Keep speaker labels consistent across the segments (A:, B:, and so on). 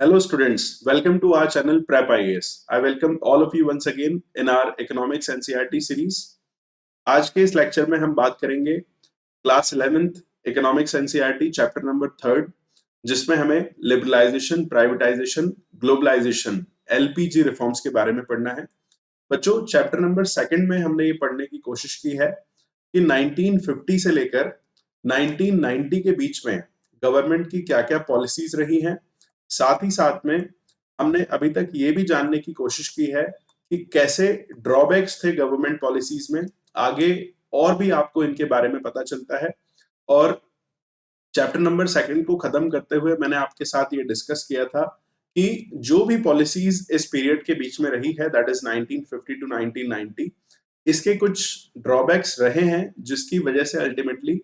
A: Hello students, welcome to our channel Prep IAS. I welcome all of you once again in our Economics NCERT series. आज के इस lecture में हम बात करेंगे class 11th economics NCERT chapter number 3 जिसमें हमें liberalisation, privatisation, globalisation, LPG reforms के बारे में पढ़ना है। बच्चों, चैप्टर नंबर 2 में हमने ये पढ़ने की कोशिश की है कि 1950 से लेकर 1990 के बीच में गवर्नमेंट की क्या-क्या पॉलिसीज रही हैं। साथ ही साथ में हमने अभी तक ये भी जानने की कोशिश की है कि कैसे ड्रॉबैक्स थे गवर्नमेंट पॉलिसीज में। आगे और भी आपको इनके बारे में पता चलता है। और चैप्टर नंबर 2 को खत्म करते हुए मैंने आपके साथ ये डिस्कस किया था कि जो भी पॉलिसीज इस पीरियड के बीच में रही है, दैट इज 1950 टू 1990, इसके कुछ ड्रॉबैक्स रहे हैं जिसकी वजह से अल्टीमेटली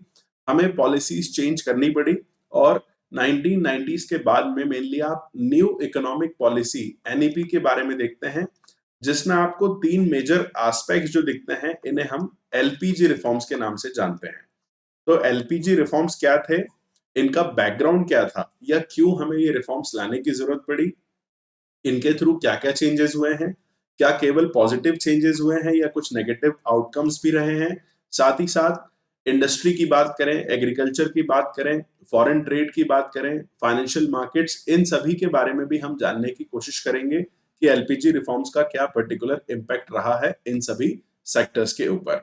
A: हमें पॉलिसीज चेंज करनी पड़ी। और 1990s के बाद में मेनली आप न्यू इकोनॉमिक पॉलिसी एनईपी के बारे में देखते हैं, जिसमें आपको 3 मेजर एस्पेक्ट्स जो दिखते हैं, इन्हें हम एलपीजी रिफॉर्म्स के नाम से जानते हैं। तो एलपीजी रिफॉर्म्स क्या थे, इनका बैकग्राउंड क्या था, या क्यों हमें ये रिफॉर्म्स लाने की जरूरत पड़ी, इनके थ्रू क्या क्या चेंजेस हुए हैं, क्या केवल पॉजिटिव चेंजेस हुए हैं या कुछ नेगेटिव आउटकम्स भी रहे हैं। साथ ही साथ इंडस्ट्री की बात करें, एग्रीकल्चर की बात करें, फॉरेन ट्रेड की बात करें, फाइनेंशियल मार्केट्स, इन सभी के बारे में भी हम जानने की कोशिश करेंगे कि एलपीजी रिफॉर्म्स का क्या पर्टिकुलर इम्पैक्ट रहा है इन सभी सेक्टर्स के ऊपर।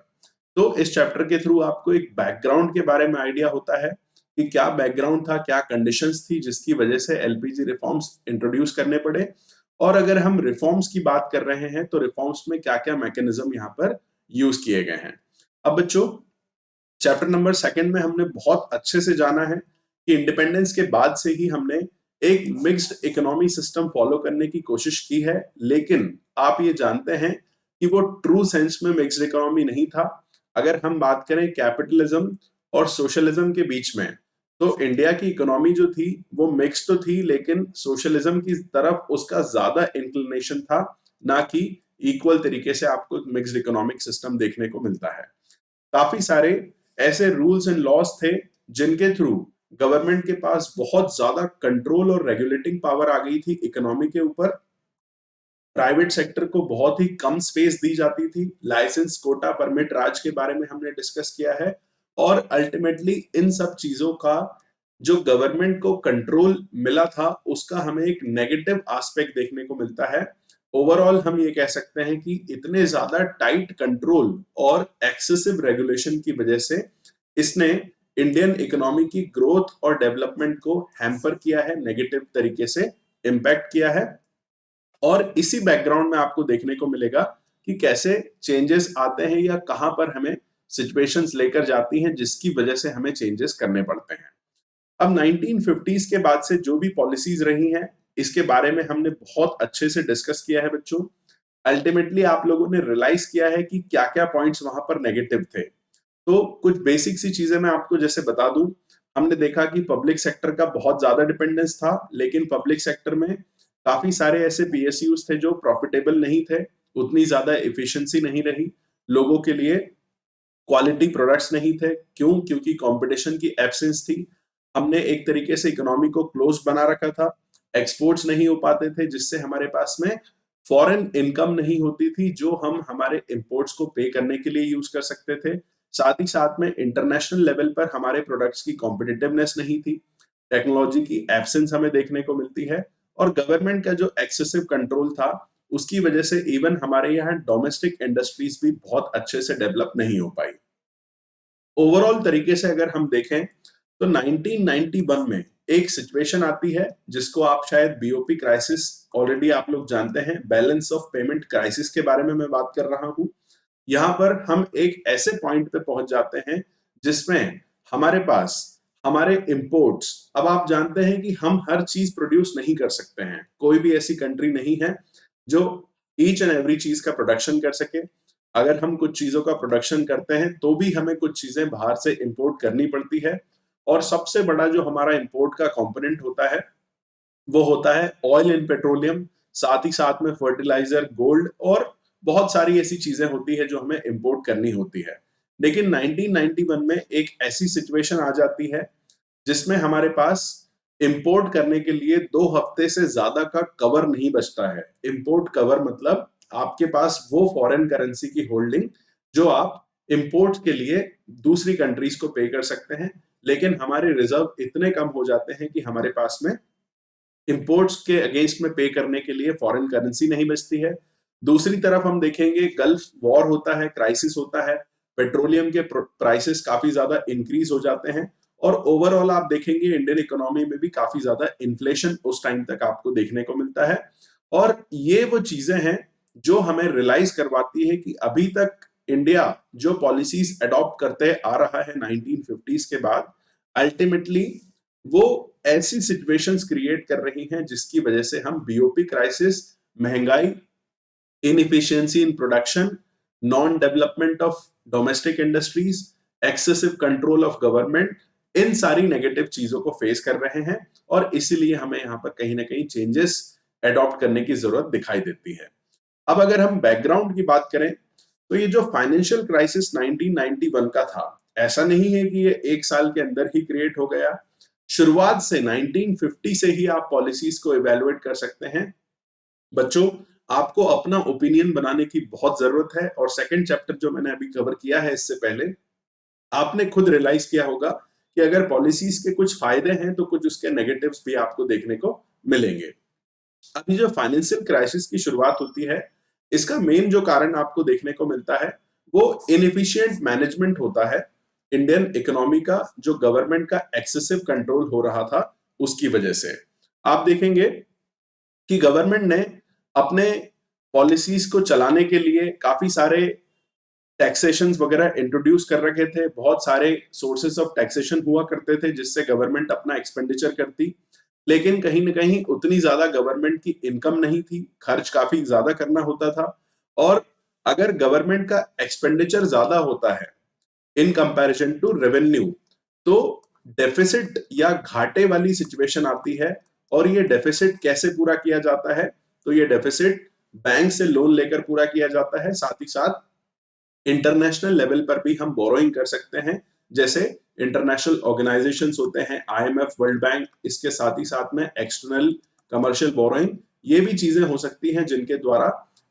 A: तो इस चैप्टर के थ्रू आपको एक बैकग्राउंड के बारे में आइडिया होता है कि क्या बैकग्राउंड था, क्या कंडीशंस थी जिसकी वजह से एलपीजी रिफॉर्म्स इंट्रोड्यूस करने पड़े। और अगर हम रिफॉर्म्स की बात कर रहे हैं तो रिफॉर्म्स में क्या क्या मैकेनिज्म यहाँ पर यूज किए गए हैं। अब बच्चों, चैप्टर नंबर 2 में हमने बहुत अच्छे से जाना है कि इंडिपेंडेंस के बाद से ही हमने एक मिक्स्ड इकोनॉमी सिस्टम फॉलो करने की कोशिश की है, लेकिन आप ये जानते हैं कि वो ट्रू सेंस में मिक्स्ड इकोनॉमी नहीं था। अगर हम बात करें कैपिटलिज्म और सोशलिज्म के बीच में, तो इंडिया की इकोनॉमी जो थी वो मिक्स तो थी, लेकिन सोशलिज्म की तरफ उसका ज्यादा इंक्लिनेशन था, ना कि इक्वल तरीके से आपको मिक्स्ड इकोनॉमिक सिस्टम देखने को मिलता है। काफी सारे ऐसे रूल्स एंड लॉज थे जिनके थ्रू गवर्नमेंट के पास बहुत ज्यादा कंट्रोल और रेगुलेटिंग पावर आ गई थी इकोनॉमी के ऊपर। प्राइवेट सेक्टर को बहुत ही कम स्पेस दी जाती थी। लाइसेंस, कोटा, परमिट राज के बारे में हमने डिस्कस किया है। और अल्टीमेटली इन सब चीजों का जो गवर्नमेंट को कंट्रोल मिला था, उसका हमें एक नेगेटिव एस्पेक्ट देखने को मिलता है। ओवरऑल हम ये कह सकते हैं कि इतने ज्यादा टाइट कंट्रोल और एक्सेसिव रेगुलेशन की वजह से इसने इंडियन इकोनॉमी की ग्रोथ और डेवलपमेंट को हैम्पर किया है, नेगेटिव तरीके से इंपैक्ट किया है। और इसी बैकग्राउंड में आपको देखने को मिलेगा कि कैसे चेंजेस आते हैं या कहां पर हमें सिचुएशंस लेकर जाती हैं जिसकी वजह से हमें चेंजेस करने पड़ते हैं। अब 1950s के बाद से जो भी पॉलिसीज रही हैं, इसके बारे में हमने बहुत अच्छे से डिस्कस किया है बच्चों। अल्टीमेटली आप लोगों ने रियलाइज किया है कि क्या क्या पॉइंट्स वहां पर नेगेटिव थे। तो कुछ बेसिक सी चीजें मैं आपको जैसे बता दूं। हमने देखा कि पब्लिक सेक्टर का बहुत ज्यादा डिपेंडेंस था, लेकिन पब्लिक सेक्टर में काफी सारे ऐसे पीएसयूज थे जो प्रॉफिटेबल नहीं थे, उतनी ज्यादा एफिशिएंसी नहीं रही, लोगों के लिए क्वालिटी प्रोडक्ट्स नहीं थे। क्यों? क्योंकि कंपटीशन की एब्सेंस थी। हमने एक तरीके से इकोनॉमी को क्लोज बना रखा था, एक्सपोर्ट्स नहीं हो पाते थे, जिससे हमारे पास में फॉरेन इनकम नहीं होती थी जो हम हमारे इंपोर्ट्स को पे करने के लिए यूज कर सकते थे। साथ ही साथ में इंटरनेशनल लेवल पर हमारे प्रोडक्ट्स की कॉम्पिटिटिवनेस नहीं थी, टेक्नोलॉजी की एब्सेंस हमें देखने को मिलती है। और गवर्नमेंट का जो एक्सेसिव कंट्रोल था, उसकी वजह से इवन हमारे यहाँ डोमेस्टिक इंडस्ट्रीज भी बहुत अच्छे से डेवलप नहीं हो पाई। ओवरऑल तरीके से अगर हम देखें तो 1991 में एक सिचुएशन आती है जिसको आप शायद बीओपी क्राइसिस, ऑलरेडी आप लोग जानते हैं, बैलेंस ऑफ पेमेंट क्राइसिस के बारे में मैं बात कर रहा हूं। यहां पर हम एक ऐसे पॉइंट पे पहुंच जाते हैं जिसमें हमारे पास हमारे इंपोर्ट्स, अब आप जानते हैं कि हम हर चीज प्रोड्यूस नहीं कर सकते हैं, कोई भी ऐसी कंट्री नहीं है जो ईच एंड एवरी चीज का प्रोडक्शन कर सके। अगर हम कुछ चीजों का प्रोडक्शन करते हैं तो भी हमें कुछ चीजें बाहर से इंपोर्ट करनी पड़ती है। और सबसे बड़ा जो हमारा इंपोर्ट का कंपोनेंट होता है वो होता है ऑयल एंड पेट्रोलियम, साथ ही साथ में फर्टिलाइजर, गोल्ड, और बहुत सारी ऐसी चीजें होती है जो हमें इंपोर्ट करनी होती है। लेकिन 1991 में एक ऐसी सिचुएशन आ जाती है जिसमें हमारे पास इंपोर्ट करने के लिए 2 हफ्ते से ज्यादा का कवर नहीं बचता है। इंपोर्ट कवर मतलब आपके पास वो फॉरेन करेंसी की होल्डिंग जो आप इंपोर्ट के लिए दूसरी कंट्रीज को पे कर सकते हैं, लेकिन हमारे रिजर्व इतने कम हो जाते हैं कि हमारे पास में इंपोर्ट्स के अगेंस्ट में पे करने के लिए फॉरेन करेंसी नहीं बचती है। दूसरी तरफ हम देखेंगे गल्फ वॉर होता है, क्राइसिस होता है, पेट्रोलियम के प्राइसेस काफी ज्यादा इंक्रीज हो जाते हैं और ओवरऑल आप देखेंगे इंडियन इकोनॉमी में भी काफी ज्यादा इन्फ्लेशन उस टाइम तक आपको देखने को मिलता है। और ये वो चीजें हैं जो हमें रियलाइज करवाती है कि अभी तक इंडिया जो पॉलिसीज अडॉप्ट करते आ रहा है 1950s के बाद, अल्टीमेटली वो ऐसी सिचुएशंस क्रिएट कर रही हैं जिसकी वजह से हम बीओपी क्राइसिस, महंगाई, inefficiency in production, non development of domestic industries, excessive control of government, इन सारी नेगेटिव चीजों को फेस कर रहे हैं और इसीलिए हमें यहाँ पर कहीं ना कहीं चेंजेस अडॉप्ट करने की जरूरत दिखाई देती है। अब अगर हम बैकग्राउंड की बात करें तो ये जो फाइनेंशियल क्राइसिस 1991 का था, ऐसा नहीं है कि ये एक साल के अंदर ही क्रिएट हो गया। शुरुआत से 1950 से ही आप पॉलिसीज को इवेलुएट कर सकते हैं। बच्चों, आपको अपना ओपिनियन बनाने की बहुत जरूरत है और सेकंड चैप्टर जो मैंने अभी कवर किया है इससे पहले, आपने खुद रियलाइज किया होगा कि अगर पॉलिसीज के कुछ फायदे हैं तो कुछ उसके नेगेटिव्स भी आपको देखने को मिलेंगे। अभी जो फाइनेंशियल क्राइसिस की शुरुआत होती है, इसका मेन जो कारण आपको देखने को मिलता है वो इनएफिशिएंट मैनेजमेंट होता है। इंडियन इकोनॉमी का जो गवर्नमेंट का एक्सेसिव कंट्रोल हो रहा था उसकी वजह से आप देखेंगे कि गवर्नमेंट ने अपने पॉलिसीज को चलाने के लिए काफी सारे टैक्सेशन वगैरह इंट्रोड्यूस कर रखे थे। बहुत सारे सोर्सेस ऑफ टैक्सेशन हुआ करते थे जिससे गवर्नमेंट अपना एक्सपेंडिचर करती, लेकिन कहीं ना कहीं उतनी ज्यादा गवर्नमेंट की इनकम नहीं थी, खर्च काफी ज्यादा करना होता था। और अगर गवर्नमेंट का एक्सपेंडिचर ज्यादा होता है इन कंपैरिजन टू रेवेन्यू, तो डेफिसिट या घाटे वाली सिचुएशन आती है। और ये डेफिसिट कैसे पूरा किया जाता है? तो ये डेफिसिट बैंक से लोन लेकर पूरा किया जाता है, साथ ही साथ इंटरनेशनल लेवल पर भी हम बोरोइंग कर सकते हैं। जैसे इंटरनेशनल ऑर्गेनाइजेशंस होते हैं, आईएमएफ, वर्ल्ड बैंक, इसके साथ ही साथ में एक्सटर्नल कमर्शियल बोरोइंग, ये भी चीजें हो सकती हैं जिनके द्वारा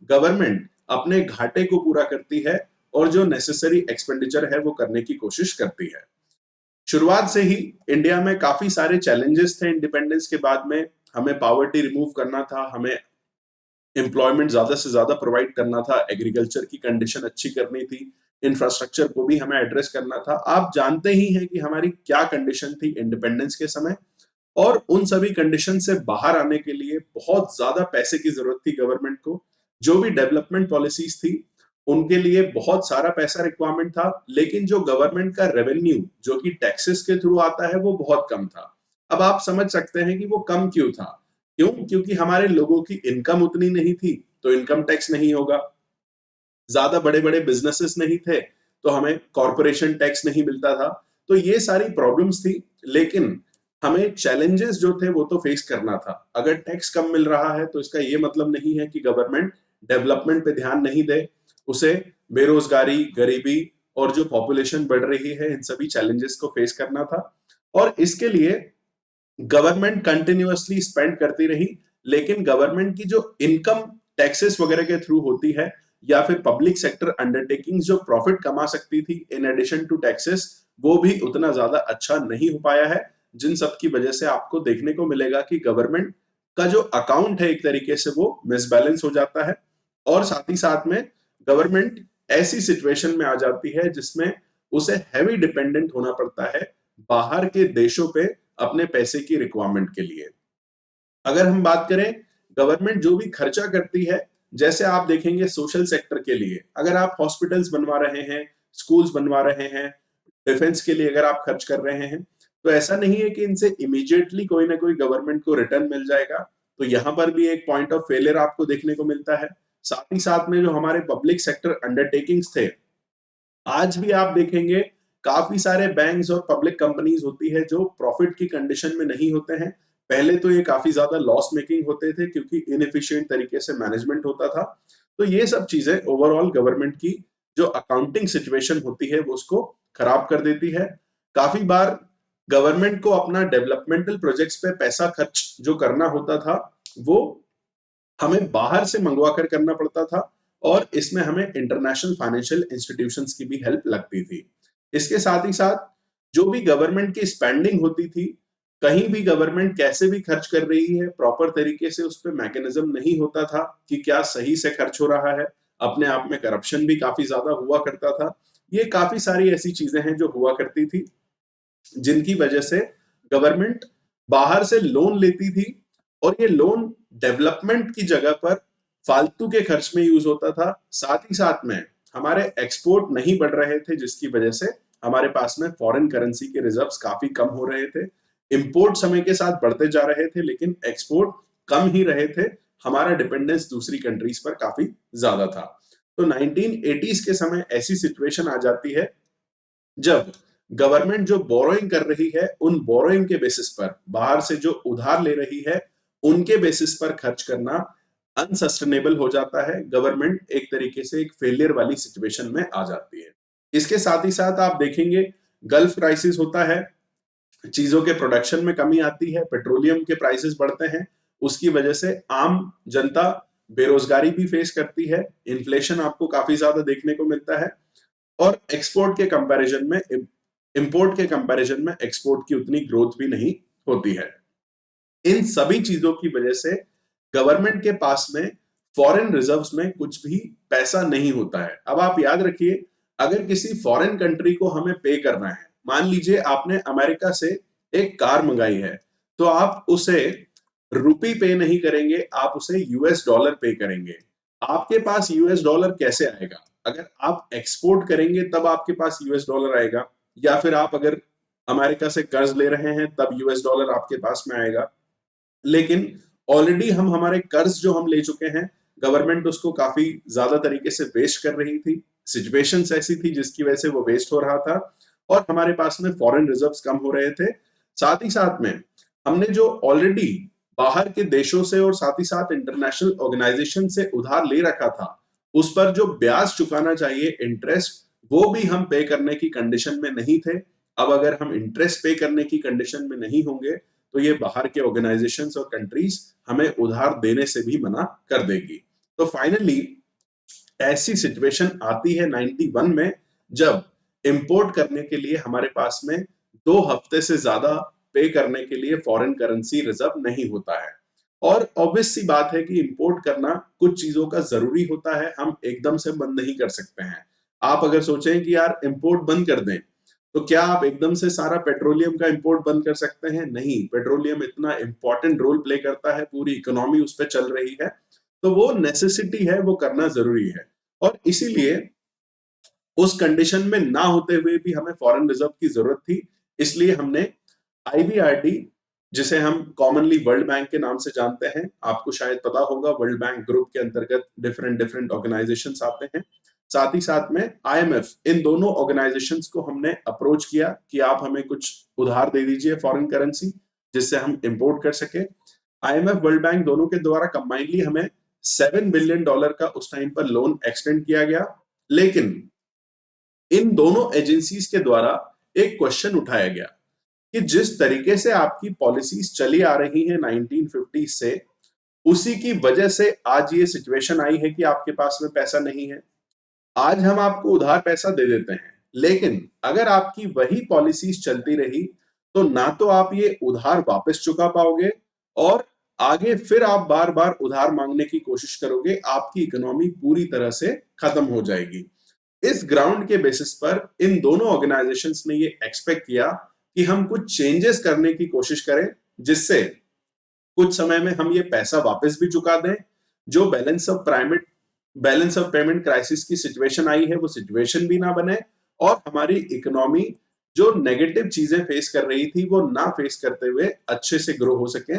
A: गवर्नमेंट अपने घाटे को पूरा करती है और जो नेसेसरी एक्सपेंडिचर है वो करने की कोशिश करती है। शुरुआत से ही इंडिया में काफी सारे चैलेंजेस थे। इंडिपेंडेंस के बाद में हमें पॉवर्टी रिमूव करना था, हमें एम्प्लॉयमेंट ज्यादा से ज्यादा प्रोवाइड करना था, एग्रीकल्चर की कंडीशन अच्छी करनी थी, इंफ्रास्ट्रक्चर को भी हमें एड्रेस करना था। आप जानते ही हैं कि हमारी क्या कंडीशन थी इंडिपेंडेंस के समय, और उन सभी कंडीशन से बाहर आने के लिए बहुत ज्यादा पैसे की जरूरत थी गवर्नमेंट को। जो भी डेवलपमेंट पॉलिसीज थी उनके लिए बहुत सारा पैसा रिक्वायरमेंट था, लेकिन जो गवर्नमेंट का रेवेन्यू जो कि टैक्सेस के थ्रू आता है वो बहुत कम था। अब आप समझ सकते हैं कि वो कम क्यों था। क्यों? क्योंकि हमारे लोगों की इनकम उतनी नहीं थी तो इनकम टैक्स नहीं होगा, ज्यादा बड़े बड़े बिजनेसेस नहीं थे तो हमें कॉरपोरेशन टैक्स नहीं मिलता था। तो ये सारी प्रॉब्लम्स थी, लेकिन हमें चैलेंजेस जो थे वो तो फेस करना था। अगर टैक्स कम मिल रहा है तो इसका ये मतलब नहीं है कि गवर्नमेंट डेवलपमेंट पे ध्यान नहीं दे। उसे बेरोजगारी, गरीबी और जो पॉपुलेशन बढ़ रही है, इन सभी चैलेंजेस को फेस करना था। और इसके लिए गवर्नमेंट कंटिन्यूअसली स्पेंड करती रही, लेकिन गवर्नमेंट की जो इनकम टैक्सेस वगैरह के थ्रू होती है या फिर पब्लिक सेक्टर अंडरटेकिंग्स जो प्रॉफिट कमा सकती थी इन एडिशन टू टैक्सेस, वो भी उतना ज्यादा अच्छा नहीं हो पाया है। जिन सब की वजह से आपको देखने को मिलेगा कि गवर्नमेंट का जो अकाउंट है एक तरीके से वो मिसबैलेंस हो जाता है और साथ ही साथ में गवर्नमेंट ऐसी सिचुएशन में आ जाती है जिसमें उसे हैवी डिपेंडेंट होना पड़ता है बाहर के देशों पे अपने पैसे की रिक्वायरमेंट के लिए। अगर हम बात करें गवर्नमेंट जो भी खर्चा करती है, जैसे आप देखेंगे सोशल सेक्टर के लिए अगर आप हॉस्पिटल्स बनवा रहे हैं, स्कूल्स बनवा रहे हैं, डिफेंस के लिए अगर आप खर्च कर रहे हैं, तो ऐसा नहीं है कि इनसे इमीडिएटली कोई ना कोई गवर्नमेंट को रिटर्न मिल जाएगा। तो यहां पर भी एक पॉइंट ऑफ फेलियर आपको देखने को मिलता है। साथ ही साथ में जो हमारे पब्लिक सेक्टर अंडरटेकिंग्स थे, आज भी आप देखेंगे काफी सारे बैंक्स और पब्लिक कंपनीज होती है जो प्रॉफिट की कंडीशन में नहीं होते हैं। पहले तो ये काफी ज्यादा लॉस मेकिंग होते थे क्योंकि इनएफिशिएंट तरीके से मैनेजमेंट होता था। तो ये सब चीजें ओवरऑल गवर्नमेंट की जो अकाउंटिंग सिचुएशन होती है वो उसको खराब कर देती है। काफी बार गवर्नमेंट को अपना डेवलपमेंटल प्रोजेक्ट्स पे पैसा खर्च जो करना होता था वो हमें बाहर से मंगवा कर करना पड़ता था, और इसमें हमें इंटरनेशनल फाइनेंशियल इंस्टीट्यूशंस की भी हेल्प लगती थी। इसके साथ ही साथ जो भी गवर्नमेंट की स्पेंडिंग होती थी, कहीं भी गवर्नमेंट कैसे भी खर्च कर रही है, प्रॉपर तरीके से उस पे मैकेनिज्म नहीं होता था कि क्या सही से खर्च हो रहा है। अपने आप में करप्शन भी काफी ज्यादा हुआ करता था। ये काफी सारी ऐसी चीजें हैं जो हुआ करती थी, जिनकी वजह से गवर्नमेंट बाहर से लोन लेती थी, और ये लोन डेवलपमेंट की जगह पर फालतू के खर्च में यूज होता था। साथ ही साथ में हमारे एक्सपोर्ट नहीं बढ़ रहे थे, जिसकी वजह से हमारे पास में फॉरेन करेंसी के रिजर्व्स काफी कम हो रहे थे। इंपोर्ट समय के साथ बढ़ते जा रहे थे, लेकिन एक्सपोर्ट कम ही रहे थे। हमारा डिपेंडेंस दूसरी कंट्रीज पर काफी ज्यादा था। तो 1980s के समय ऐसी सिचुएशन आ जाती है जब गवर्नमेंट जो बोरोइंग कर रही है, उन बोरोइंग के बेसिस पर, बाहर से जो उधार ले रही है उनके बेसिस पर खर्च करना अनसस्टेनेबल हो जाता है। गवर्नमेंट एक तरीके से एक फेलियर वाली सिचुएशन में आ जाती है। इसके साथ ही साथ आप देखेंगे गल्फ क्राइसिस होता है, चीजों के प्रोडक्शन में कमी आती है, पेट्रोलियम के प्राइसेस बढ़ते हैं, उसकी वजह से आम जनता बेरोजगारी भी फेस करती है, इन्फ्लेशन आपको काफी ज्यादा देखने को मिलता है, और एक्सपोर्ट के कंपैरिजन में इंपोर्ट के कंपैरिजन में एक्सपोर्ट की उतनी ग्रोथ भी नहीं होती है। इन सभी चीजों की वजह से गवर्नमेंट के पास में फॉरेन रिजर्व्स में कुछ भी पैसा नहीं होता है। अब आप याद रखिए, अगर किसी फॉरेन कंट्री को हमें पे करना है, मान लीजिए आपने अमेरिका से एक कार मंगाई है, तो आप उसे रुपी पे नहीं करेंगे, आप उसे यूएस डॉलर पे करेंगे। आपके पास यूएस डॉलर कैसे आएगा? अगर आप एक्सपोर्ट करेंगे तब आपके पास यूएस डॉलर आएगा, या फिर आप अगर अमेरिका से कर्ज ले रहे हैं तब यूएस डॉलर आपके पास में आएगा। लेकिन ऑलरेडी हम हमारे कर्ज जो हम ले चुके हैं, गवर्नमेंट उसको काफी ज्यादा तरीके से वेस्ट कर रही थी, सिचुएशंस ऐसी थी जिसकी वजह से वो वेस्ट हो रहा था, और हमारे पास में फॉरेन रिजर्व्स कम हो रहे थे। साथ ही साथ में हमने जो ऑलरेडी बाहर के देशों से और साथ ही साथ इंटरनेशनल ऑर्गेनाइजेशन से उधार ले रखा था, उस पर जो ब्याज चुकाना चाहिए, इंटरेस्ट, वो भी हम पे करने की कंडीशन में नहीं थे। अब अगर हम इंटरेस्ट पे करने की कंडीशन में नहीं होंगे, तो ये बाहर के ऑर्गेनाइजेशंस और कंट्रीज हमें उधार देने से भी मना कर देगी। तो फाइनली ऐसी सिचुएशन आती है 91 में, जब इंपोर्ट करने के लिए हमारे पास में 2 हफ्ते से ज्यादा पे करने के लिए फॉरेन करेंसी रिजर्व नहीं होता है। और ऑब्वियस सी बात है कि इंपोर्ट करना कुछ चीजों का जरूरी होता है, हम एकदम से बंद नहीं कर सकते हैं। आप अगर सोचें कि यार इंपोर्ट बंद कर दें, तो क्या आप एकदम से सारा पेट्रोलियम का इंपोर्ट बंद कर सकते हैं? नहीं, पेट्रोलियम इतना इंपॉर्टेंट रोल प्ले करता है, पूरी इकोनॉमी उस पर चल रही है, तो वो नेसेसिटी है, वो करना जरूरी है। और इसीलिए उस कंडीशन में ना होते हुए भी हमें फॉरेन रिजर्व की जरूरत थी, इसलिए हमने आईबीआरडी, जिसे हम कॉमनली वर्ल्ड बैंक के नाम से जानते हैं, आपको शायद पता होगा, वर्ल्ड बैंक ग्रुप के अंतर्गत डिफरेंट डिफरेंट ऑर्गेनाइजेशंस आते हैं। साथ ही साथ में आईएमएफ, इन दोनों ऑर्गेनाइजेशंस को हमने अप्रोच किया कि आप हमें कुछ उधार दे दीजिए फॉरेन करेंसी, जिससे हम इंपोर्ट कर सके। आईएमएफ, वर्ल्ड बैंक दोनों के द्वारा कंबाइनली हमें $7 बिलियन का उस टाइम पर लोन एक्सटेंड किया गया। लेकिन इन दोनों एजेंसीज के द्वारा एक क्वेश्चन उठाया गया कि जिस तरीके से आपकी पॉलिसीज चली आ रही हैं 1950 से, उसी की वजह से आज ये सिचुएशन आई है कि आपके पास में पैसा नहीं है। आज हम आपको उधार पैसा दे देते हैं, लेकिन अगर आपकी वही पॉलिसीज चलती रही, तो ना तो आप ये उधार वापस चुका पाओगे, और आगे फिर आप बार बार उधार मांगने की कोशिश करोगे, आपकी इकोनॉमी पूरी तरह से खत्म हो जाएगी। इस ग्राउंड के बेसिस पर इन दोनों ऑर्गेनाइजेशंस ने ये एक्सपेक्ट किया कि हम कुछ चेंजेस करने की कोशिश करें, जिससे कुछ समय में हम ये पैसा वापस भी चुका दें। जो बैलेंस ऑफ पेमेंट क्राइसिस की सिचुएशन आई है, वो सिचुएशन भी ना बने, और हमारी इकोनॉमी जो नेगेटिव चीजें फेस कर रही थी, वो ना फेस करते हुए अच्छे से ग्रो हो सके।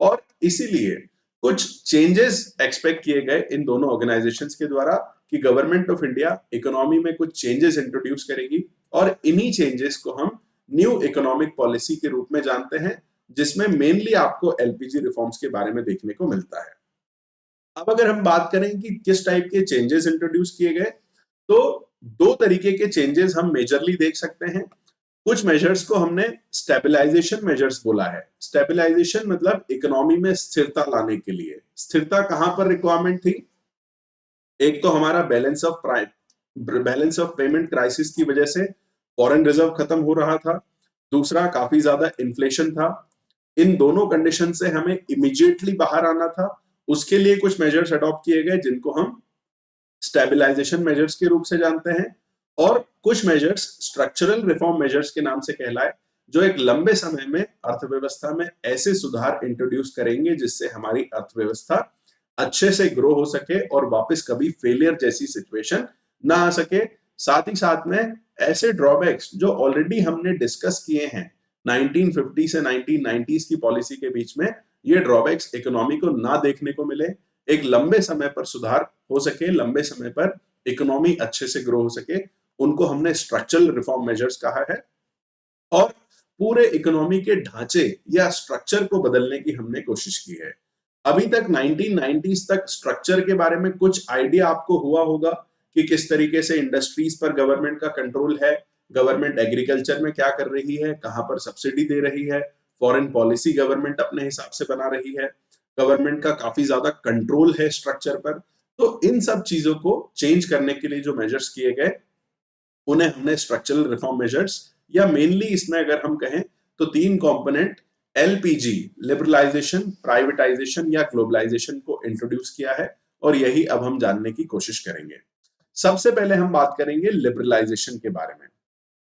A: और इसीलिए कुछ चेंजेस एक्सपेक्ट किए गए इन दोनों ऑर्गेनाइजेशंस के द्वारा कि गवर्नमेंट ऑफ इंडिया इकोनॉमी में कुछ चेंजेस इंट्रोड्यूस करेगी, और इन्हीं चेंजेस को हम न्यू इकोनॉमिक पॉलिसी के रूप में जानते हैं, जिसमें मेनली आपको एलपीजी रिफॉर्म्स के बारे में देखने को मिलता है। अब अगर हम बात करें कि किस टाइप के चेंजेस इंट्रोड्यूस किए गए, तो 2 तरीके के चेंजेस हम मेजरली देख सकते हैं। कुछ मेजर्स को हमने स्टेबलाइजेशन मेजर्स बोला है। स्टेबलाइजेशन मतलब इकोनॉमी में स्थिरता लाने के लिए। स्थिरता कहां पर रिक्वायरमेंट थी? एक तो हमारा बैलेंस ऑफ पेमेंट क्राइसिस की वजह से फॉरेन रिजर्व खत्म हो रहा था। दूसरा, काफी ज्यादा इन्फ्लेशन था। इन दोनों कंडीशन से हमें इमीडिएटली बाहर आना था। उसके लिए कुछ मेजर्स अडॉप्ट किए गए जिनको हम स्टेबलाइजेशन मेजर्स के रूप से जानते हैं, और कुछ मेजर्स स्ट्रक्चरल रिफॉर्म मेजर्स के नाम से कहलाए, जो एक लंबे समय में अर्थव्यवस्था में ऐसे सुधार इंट्रोड्यूस करेंगे जिससे हमारी अर्थव्यवस्था अच्छे से ग्रो हो सके और वापस कभी फेलियर जैसी सिचुएशन ना आ सके। साथ ही साथ में ऐसे ड्रॉबैक्स जो ऑलरेडी हमने डिस्कस किए हैं 1950 से 1990s की पॉलिसी के बीच में, ये ड्रॉबैक्स इकोनॉमी को ना देखने को मिले, एक लंबे समय पर सुधार हो सके, लंबे समय पर इकोनॉमी अच्छे से ग्रो हो सके, उनको हमने स्ट्रक्चरल रिफॉर्म मेजर्स कहा है। और पूरे इकोनॉमी के ढांचे या स्ट्रक्चर को बदलने की हमने कोशिश की है। अभी तक 1990s तक स्ट्रक्चर के बारे में कुछ आइडिया आपको हुआ होगा कि किस तरीके से इंडस्ट्रीज पर गवर्नमेंट का कंट्रोल है, गवर्नमेंट एग्रीकल्चर में क्या कर रही है, कहां पर सब्सिडी दे रही है, फॉरेन पॉलिसी गवर्नमेंट अपने हिसाब से बना रही है, गवर्नमेंट का काफी ज्यादा कंट्रोल है स्ट्रक्चर पर। तो इन सब चीजों को चेंज करने के लिए जो मेजर्स किए गए, उन्हें हमने स्ट्रक्चरल रिफॉर्म मेजर्स, या मेनली इसमें अगर हम कहें तो तीन कंपोनेंट एलपीजी, लिबरलाइजेशन, प्राइवेटाइजेशन या ग्लोबलाइजेशन को इंट्रोड्यूस किया है, और यही अब हम जानने की कोशिश करेंगे। सबसे पहले हम बात करेंगे लिबरलाइजेशन के बारे में।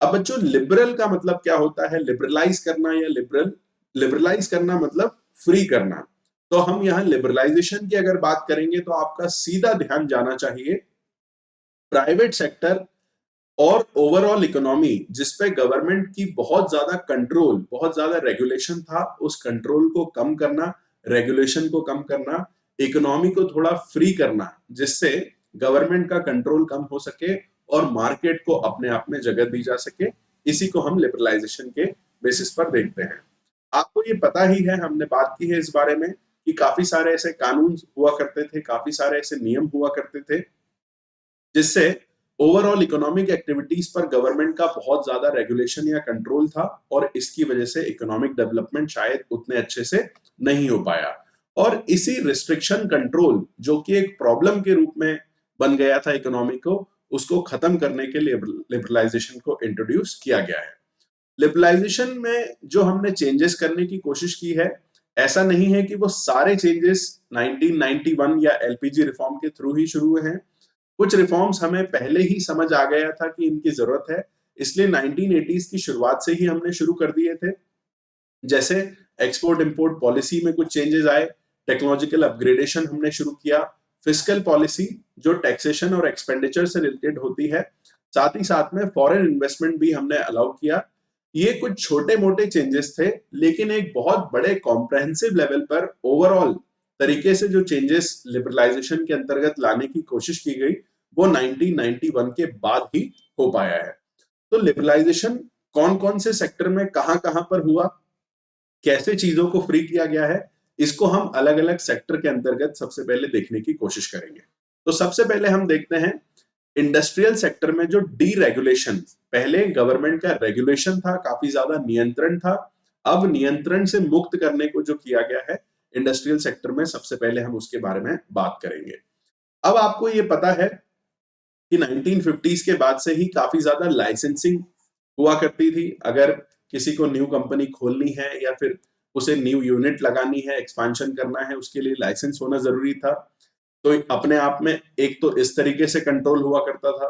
A: अब बच्चों, लिबरल का मतलब क्या होता है? लिबरलाइज करना या लिबरलाइज करना मतलब फ्री करना। तो हम यहां लिबरलाइजेशन की अगर बात करेंगे तो आपका सीधा ध्यान जाना चाहिए प्राइवेट सेक्टर और ओवरऑल इकोनॉमी, जिसपे गवर्नमेंट की बहुत ज्यादा कंट्रोल, बहुत ज्यादा रेगुलेशन था, उस कंट्रोल को कम करना, रेगुलेशन को कम करना, इकोनॉमी को थोड़ा फ्री करना, जिससे गवर्नमेंट का कंट्रोल कम हो सके और मार्केट को अपने आप में जगह दी जा सके। इसी को हम लिबरलाइजेशन के बेसिस पर देखते हैं। आपको ये पता ही है, हमने बात की है इस बारे में कि काफी सारे ऐसे कानून हुआ करते थे, काफी सारे ऐसे नियम हुआ करते थे, जिससे ओवरऑल इकोनॉमिक एक्टिविटीज पर गवर्नमेंट का बहुत ज्यादा रेगुलेशन या कंट्रोल था, और इसकी वजह से इकोनॉमिक डेवलपमेंट शायद उतने अच्छे से नहीं हो पाया। और इसी रिस्ट्रिक्शन कंट्रोल, जो कि एक प्रॉब्लम के रूप में बन गया था इकोनॉमी को, उसको खत्म करने के लिए लिबरलाइजेशन को इंट्रोड्यूस किया गया है। लिबरलाइजेशन में जो हमने चेंजेस करने की कोशिश की है, ऐसा नहीं है कि वो सारे चेंजेस 1991 या एलपीजी रिफॉर्म के थ्रू ही शुरू हुए हैं। कुछ रिफॉर्म्स हमें पहले ही समझ आ गया था कि इनकी जरूरत है, इसलिए 1980s की शुरुआत से ही हमने शुरू कर दिए थे। जैसे एक्सपोर्ट इंपोर्ट पॉलिसी में कुछ चेंजेस आए, टेक्नोलॉजिकल अपग्रेडेशन हमने शुरू किया, फिस्कल पॉलिसी जो टैक्सेशन और एक्सपेंडिचर से रिलेटेड होती है, साथ ही साथ में फॉरेन इन्वेस्टमेंट भी हमने अलाउ किया। ये कुछ छोटे मोटे चेंजेस थे, लेकिन एक बहुत बड़े कॉम्प्रहेंसिव लेवल पर ओवरऑल तरीके से जो चेंजेस लिबरलाइजेशन के अंतर्गत लाने की कोशिश की गई, वो 1991 के बाद ही हो पाया है। तो लिबरलाइजेशन कौन कौन से सेक्टर में कहां कहां पर हुआ, कैसे चीजों को फ्री किया गया है, इसको हम अलग अलग सेक्टर के अंतर्गत सबसे पहले देखने की कोशिश करेंगे। तो सबसे पहले हम देखते हैं इंडस्ट्रियल सेक्टर में जो डीरेगुलेशन, पहले गवर्नमेंट का रेगुलेशन था, काफी ज्यादा नियंत्रण था, अब नियंत्रण से मुक्त करने को जो किया गया है इंडस्ट्रियल सेक्टर में, सबसे पहले हम उसके बारे में बात करेंगे। अब आपको ये पता है कि 1950s के बाद से ही काफी ज्यादा लाइसेंसिंग हुआ करती थी। अगर किसी को न्यू कंपनी खोलनी है या फिर उसे न्यू यूनिट लगानी है, एक्सपांशन करना है, उसके लिए लाइसेंस होना जरूरी था। तो अपने आप में एक तो इस तरीके से कंट्रोल हुआ करता था।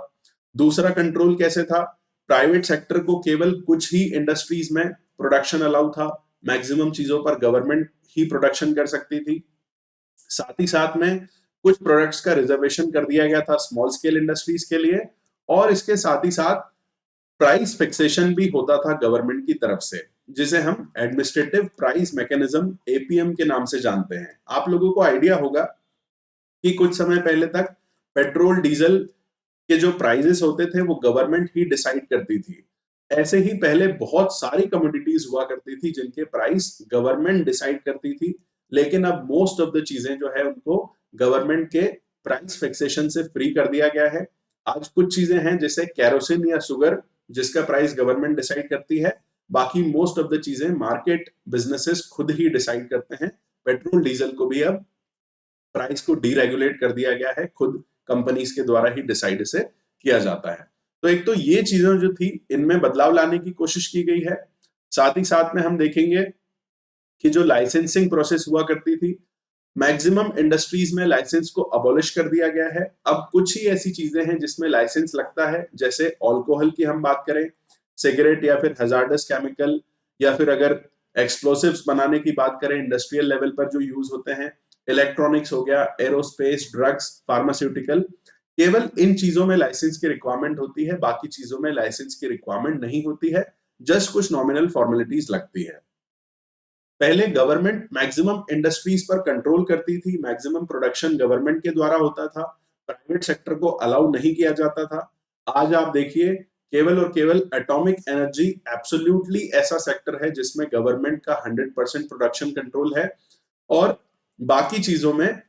A: दूसरा कंट्रोल कैसे था? प्राइवेट सेक्टर को केवल कुछ ही इंडस्ट्रीज में प्रोडक्शन अलाउ था, मैक्सिमम चीजों पर गवर्नमेंट ही प्रोडक्शन कर सकती थी। साथ ही साथ में कुछ प्रोडक्ट्स का रिजर्वेशन कर दिया गया था स्मॉल स्केल इंडस्ट्रीज के लिए, और इसके साथ ही साथ प्राइस फिक्सेशन भी होता था गवर्नमेंट की तरफ से, जिसे हम एडमिनिस्ट्रेटिव प्राइस मैकेनिज्म एपीएम के नाम से जानते हैं। आप लोगों को आइडिया होगा कि कुछ समय पहले तक पेट्रोल डीजल के जो प्राइसेस होते थे वो गवर्नमेंट ही डिसाइड करती थी। ऐसे ही पहले बहुत सारी कमोडिटीज हुआ करती थी जिनके प्राइस गवर्नमेंट डिसाइड करती थी, लेकिन अब मोस्ट ऑफ द चीजें जो है उनको गवर्नमेंट के प्राइस फिक्सेशन से फ्री कर दिया गया है। आज कुछ चीजें हैं जैसे कैरोसिन या शुगर, जिसका प्राइस गवर्नमेंट डिसाइड करती है। बाकी मोस्ट ऑफ द चीजें मार्केट बिजनेसेस खुद ही डिसाइड करते हैं। पेट्रोल डीजल को भी अब प्राइस को डीरेगुलेट कर दिया गया है, खुद कंपनीज के द्वारा ही डिसाइड इसे किया जाता है। तो एक तो ये चीजें जो थी इनमें बदलाव लाने की कोशिश की गई है। साथ ही साथ में हम देखेंगे कि जो लाइसेंसिंग प्रोसेस हुआ करती थी, मैक्सिमम इंडस्ट्रीज में लाइसेंस को अबॉलिश कर दिया गया है। अब कुछ ही ऐसी चीजें हैं जिसमें लाइसेंस लगता है, जैसे अल्कोहल की हम बात करें, सिगरेट या फिर हजार्डस केमिकल, या फिर अगर एक्सप्लोसिव्स बनाने की बात करें इंडस्ट्रियल लेवल पर जो यूज होते हैं, इलेक्ट्रॉनिक्स हो गया, एरोस्पेस, ड्रग्स, फार्मास्यूटिकल, केवल इन चीजों में लाइसेंस की रिक्वायरमेंट होती है, बाकी चीजों में लाइसेंस की रिक्वायरमेंट नहीं होती है, जस्ट कुछ नॉमिनल फॉर्मेलिटीज लगती है। पहले गवर्नमेंट मैक्सिमम इंडस्ट्रीज पर कंट्रोल करती थी, मैक्सिमम प्रोडक्शन गवर्नमेंट के द्वारा होता था, प्राइवेट सेक्टर को अलाउ नहीं किया जाता था। आज आप देखिए केवल और केवल एटॉमिक एनर्जी एब्सोल्युटली ऐसा सेक्टर है जिसमें गवर्नमेंट का 100% प्रोडक्शन कंट्रोल है, और बाकी चीजों में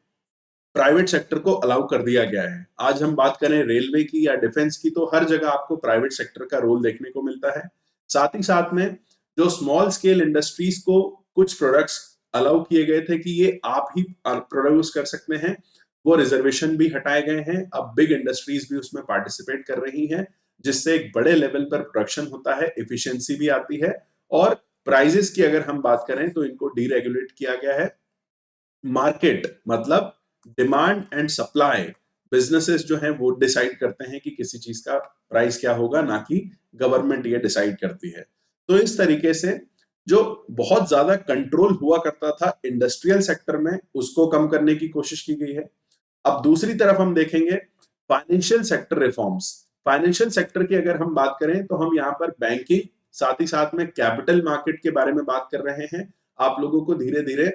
A: प्राइवेट सेक्टर को अलाउ कर दिया गया है। आज हम बात करें रेलवे की या डिफेंस की, तो हर जगह आपको प्राइवेट सेक्टर का रोल देखने को मिलता है। साथ ही साथ में जो स्मॉल स्केल इंडस्ट्रीज को कुछ प्रोडक्ट्स अलाउ किए गए थे कि ये आप ही प्रोड्यूस कर सकते हैं, वो रिजर्वेशन भी हटाए गए हैं। अब बिग इंडस्ट्रीज भी उसमें पार्टिसिपेट कर रही हैं, जिससे एक बड़े लेवल पर प्रोडक्शन होता है, एफिशिएंसी भी आती है, और प्राइजेस की अगर हम बात करें तो इनको डीरेगुलेट किया गया है। मार्केट मतलब डिमांड एंड सप्लाई, बिजनेसेस जो हैं वो डिसाइड करते हैं कि किसी चीज का प्राइस क्या होगा, ना कि गवर्नमेंट ये डिसाइड करती है। तो इस तरीके से जो बहुत ज्यादा कंट्रोल हुआ करता था इंडस्ट्रियल सेक्टर में, उसको कम करने की कोशिश की गई है। अब दूसरी तरफ हम देखेंगे financial sector reforms. Financial sector की अगर हम बात करें तो हम यहाँ पर बैंकिंग, साथ ही साथ में कैपिटल मार्केट के बारे में बात कर रहे हैं। आप लोगों को धीरे धीरे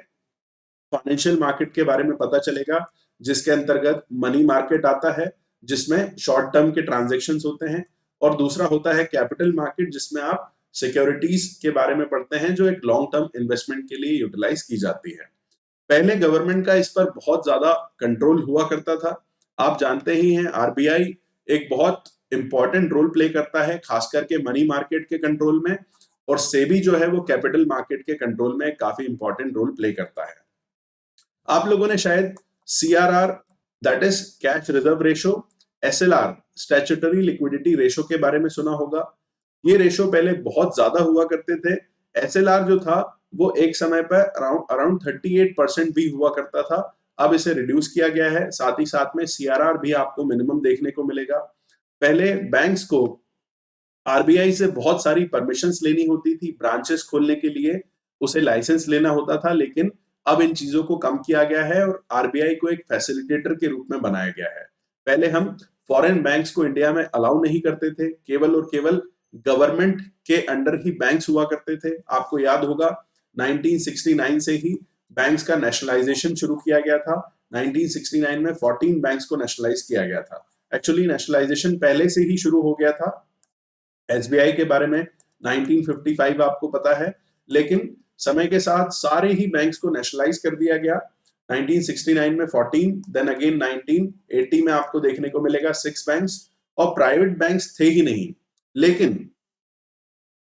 A: फाइनेंशियल मार्केट के बारे में पता चलेगा, जिसके अंतर्गत मनी मार्केट आता है, जिसमें शॉर्ट टर्म के ट्रांजेक्शन होते हैं, और दूसरा होता है कैपिटल मार्केट, जिसमें आप सिक्योरिटीज के बारे में पढ़ते हैं, जो एक लॉन्ग टर्म इन्वेस्टमेंट के लिए यूटिलाइज की जाती है। पहले गवर्नमेंट का इस पर बहुत ज्यादा कंट्रोल हुआ करता था। आप जानते ही हैं आरबीआई एक बहुत इंपॉर्टेंट रोल प्ले करता है, खास करके मनी मार्केट के कंट्रोल में, और सेबी जो है वो कैपिटल मार्केट के कंट्रोल में काफी इंपॉर्टेंट रोल प्ले करता है। आप लोगों ने शायद CRR, that is cash reserve ratio, SLR statutory liquidity ratio के बारे में सुना होगा। ये रेशो पहले बहुत ज्यादा हुआ करते थे। एसएलआर जो था वो एक समय पर अराउंड 38% भी हुआ करता था, अब इसे रिड्यूस किया गया है। साथ ही साथ में सीआरआर भी आपको मिनिमम देखने को मिलेगा। पहले बैंक्स को आरबीआई से बहुत सारी परमिशंस लेनी होती थी, ब्रांचेस खोलने के लिए उसे लाइसेंस लेना होता था, लेकिन अब इन चीजों को कम किया गया है और आरबीआई को एक फैसिलिटेटर के रूप में बनाया गया है। पहले हम फॉरेन बैंक्स को इंडिया में अलाउ नहीं करते थे, केवल और केवल गवर्नमेंट के अंडर ही बैंक्स हुआ करते थे। आपको याद होगा 1969 से ही बैंक्स का नेशनलाइजेशन शुरू किया गया था। 1969 में 14 बैंक्स को नेशनलाइज किया गया था। एक्चुअली नेशनलाइजेशन पहले से ही शुरू हो गया था। एसबीआई के बारे में 1955 आपको पता है, लेकिन समय के साथ सारे ही बैंक्स को नेशनलाइज कर दिया गया। 1969 में 14, देन अगेन 1980 में आपको देखने को मिलेगा 6 बैंक्स, और प्राइवेट बैंक्स थे ही नहीं। लेकिन